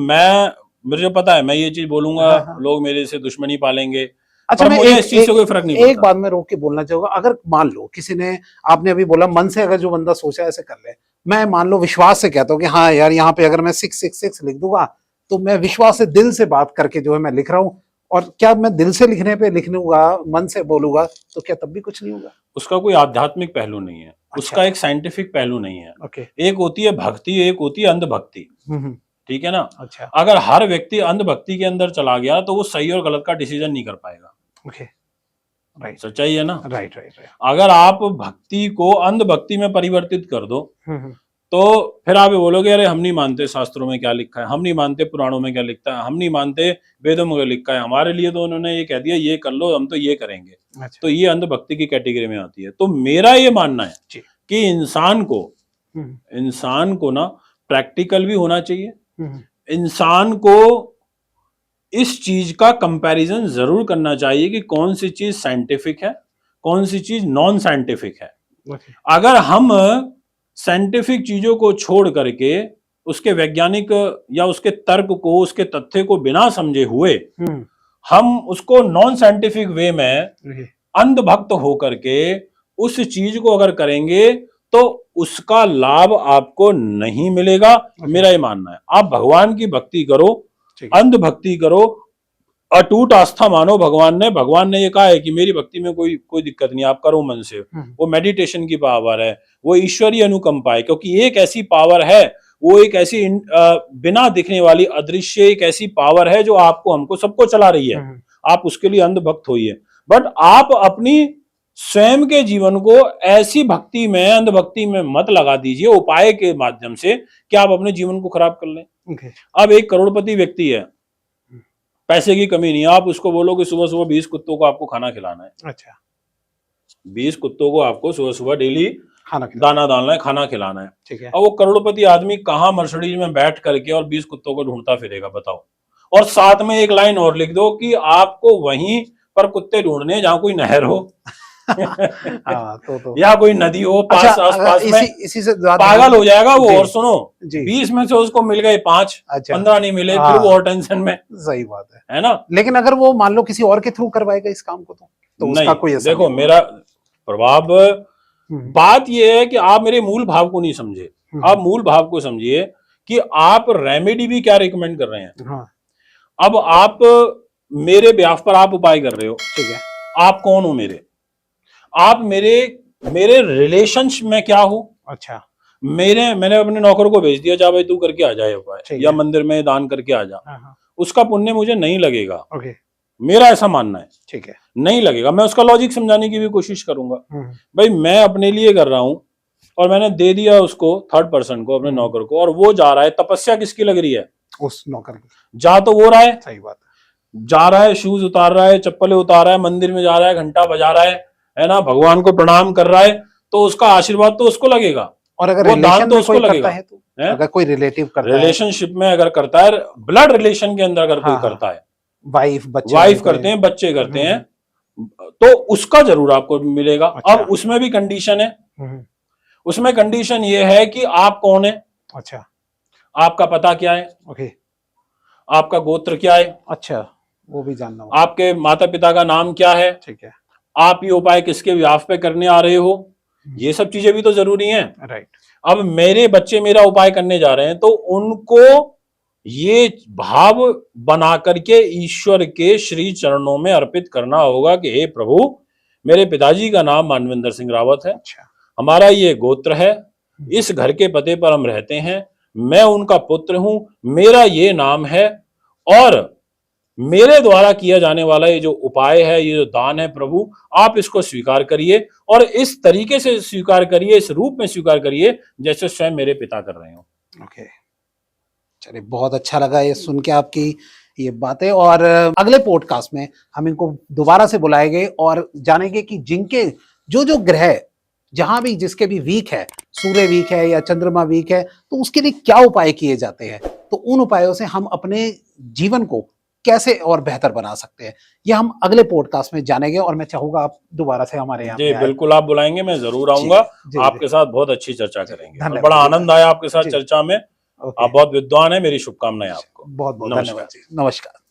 मुझे पता है मैं ये चीज बोलूंगा लोग मेरे से दुश्मनी पालेंगे। अच्छा, मैं इस चीज से कोई फर्क नहीं पड़ता। एक बात मैं रोक के बोलना चाहूंगा, अगर मान लो किसी ने, आपने अभी बोला मन से अगर जो बंदा सोचा ऐसे कर ले, मैं मान लो विश्वास से कहता हूँ कि हाँ यार यहाँ पे अगर मैं 666 लिख दूंगा तो मैं विश्वास से दिल से बात करके जो है मैं लिख रहा हूँ, और क्या मैं दिल से लिखने पे लिखूंगा, मन से बोलूंगा, तो क्या तब भी कुछ नहीं होगा? उसका कोई आध्यात्मिक पहलू नहीं है। अच्छा। उसका एक साइंटिफिक पहलू नहीं है। ओके। एक होती है भक्ति, एक होती है अंधभक्ति। ठीक है ना? अच्छा। अगर हर व्यक्ति अंधभक्ति के अंदर चला गया तो वो सही और गलत का डिसीजन नहीं कर पाएगा। ओके, राइट, सच्चाई है ना? राइट। अगर आप भक्ति को अंधभक्ति में परिवर्तित कर दो तो फिर आप ये बोलोगे अरे हम नहीं मानते शास्त्रों में क्या लिखा है, हम नहीं मानते पुराणों में क्या लिखता है, हम नहीं मानते वेदों में क्या लिखा है, हमारे लिए तो उन्होंने ये कह दिया ये कर लो, हम तो ये करेंगे। अच्छा। तो ये अंधभक्ति की कैटेगरी में आती है। तो मेरा ये मानना है कि इंसान को ना प्रैक्टिकल भी होना चाहिए, इंसान को इस चीज का कंपैरिजन जरूर करना चाहिए कि कौन सी चीज साइंटिफिक है, कौन सी चीज नॉन साइंटिफिक है। अगर हम साइंटिफिक चीजों को छोड़ करके उसके वैज्ञानिक या उसके तर्क को, उसके तथ्य को बिना समझे हुए हम उसको नॉन साइंटिफिक वे में अंधभक्त होकर के उस चीज को अगर करेंगे तो उसका लाभ आपको नहीं मिलेगा। मेरा ये मानना है, आप भगवान की भक्ति करो, अंधभक्ति करो, अटूट आस्था मानो भगवान ने ये कहा है कि मेरी भक्ति में कोई दिक्कत नहीं, आप करो मन से। वो मेडिटेशन की पावर है, वो ईश्वरीय अनुकंपा है, क्योंकि एक ऐसी पावर है, वो एक ऐसी बिना दिखने वाली अदृश्य एक ऐसी पावर है जो आपको, हमको, सबको चला रही है। आप उसके लिए अंधभक्त होइए, बट आप अपनी स्वयं के जीवन को ऐसी भक्ति में, अंधभक्ति में मत लगा दीजिए उपाय के माध्यम से कि आप अपने जीवन को खराब कर लें। अब एक करोड़पति व्यक्ति है, पैसे की कमी नहीं है, आप उसको बोलो कि सुबह सुबह 20 कुत्तों को आपको खाना खिलाना है। अच्छा, 20 कुत्तों को आपको सुबह सुबह डेली दाना डालना है, खाना खिलाना है। ठीक है। अब वो करोड़पति आदमी कहाँ मर्सिडीज में बैठ करके और 20 कुत्तों को ढूंढता फिरेगा, बताओ? और साथ में एक लाइन और लिख दो कि आपको वहीं पर कुत्ते ढूंढने जहाँ कोई नहर हो तो या कोई नदी हो पास, आसपास में। इसी से पागल हो जाएगा वो। और सुनो, 20 में से उसको मिल गए 5, 15 नहीं मिले, फिर वो और टेंशन में। सही बात है ना? लेकिन अगर वो मान लो किसी और के थ्रू करवाएगा इस काम को तो उसका कोई असर देखो नहीं। मेरा प्रभाव, बात ये है कि आप मेरे मूल भाव को नहीं समझे। आप मूल भाव को समझिए कि आप रेमेडी भी क्या रिकमेंड कर रहे हैं। अब आप मेरे ब्याह पर आप उपाय कर रहे हो, ठीक है? आप कौन हो मेरे? आप मेरे रिलेशनशिप में क्या हो? अच्छा, मैंने अपने नौकर को भेज दिया, जा भाई तू करके आ जाए उपाय, या मंदिर में दान करके आ जा, उसका पुण्य मुझे नहीं लगेगा। मेरा ऐसा मानना है, ठीक है? नहीं लगेगा। मैं उसका लॉजिक समझाने की भी कोशिश करूंगा। भाई मैं अपने लिए कर रहा हूं और मैंने दे दिया उसको, थर्ड पर्सन को, अपने नौकर को, और वो जा रहा है, तपस्या किसकी लग रही है? उस नौकर की। जा तो वो रहा है, सही बात है, जा रहा है, शूज उतार रहा है, चप्पलें उतार रहा है, मंदिर में जा रहा है, घंटा बजा रहा है ना, भगवान को प्रणाम कर रहा है, तो उसका आशीर्वाद तो उसको लगेगा। और अगर दान तो उसको लगेगा है तो, अगर कोई रिलेटिव करता है, रिलेशनशिप में अगर करता है, ब्लड रिलेशन के अंदर अगर कोई करता है, वाइफ करते हैं, बच्चे करते हैं, तो उसका जरूर आपको मिलेगा। अब उसमें भी कंडीशन है, उसमें कंडीशन ये है कि आप कौन है, अच्छा, आपका पता क्या है, ओके, आपका गोत्र क्या है, अच्छा, वो भी जानना होगा, आपके माता पिता का नाम क्या है, ठीक है, आप ये उपाय किसके विवाह पे करने आ रहे हो, ये सब चीजें भी तो जरूरी हैं। राइट, अब मेरे बच्चे मेरा उपाय करने जा रहे हैं तो उनको ये भाव बना करके ईश्वर के श्री चरणों में अर्पित करना होगा कि हे प्रभु, मेरे पिताजी का नाम मानवेंद्र सिंह रावत है, अच्छा, हमारा ये गोत्र है, इस घर के पते पर हम रहते हैं, मैं उनका पुत्र हूं, मेरा ये नाम है, और मेरे द्वारा किया जाने वाला ये जो उपाय है, ये जो दान है प्रभु, आप इसको स्वीकार करिए और इस तरीके से स्वीकार करिए, इस रूप में स्वीकार करिए जैसे स्वयं मेरे पिता कर रहे हो। ओके, चलिए, बहुत अच्छा लगा ये सुन के आपकी ये बातें। और अगले पॉडकास्ट में हम इनको दोबारा से बुलाएंगे और जानेंगे कि जिनके जो जो ग्रह जहां भी जिसके भी वीक है, सूर्य वीक है या चंद्रमा वीक है, तो उसके लिए क्या उपाय किए जाते हैं, तो उन उपायों से हम अपने जीवन को कैसे और बेहतर बना सकते हैं, ये हम अगले पॉडकास्ट में जानेंगे। और मैं चाहूंगा आप दोबारा से हमारे यहाँ जी पे आए। बिल्कुल, आप बुलाएंगे, मैं जरूर आऊंगा, जी, आपके साथ बहुत अच्छी चर्चा करेंगे। और धन्यवाद, बड़ा आनंद आया आपके साथ जी, चर्चा में, ओके, आप बहुत विद्वान हैं, मेरी शुभकामनाएं आपको। बहुत बहुत नमस्कार। धन्यवाद जी, नमस्कार।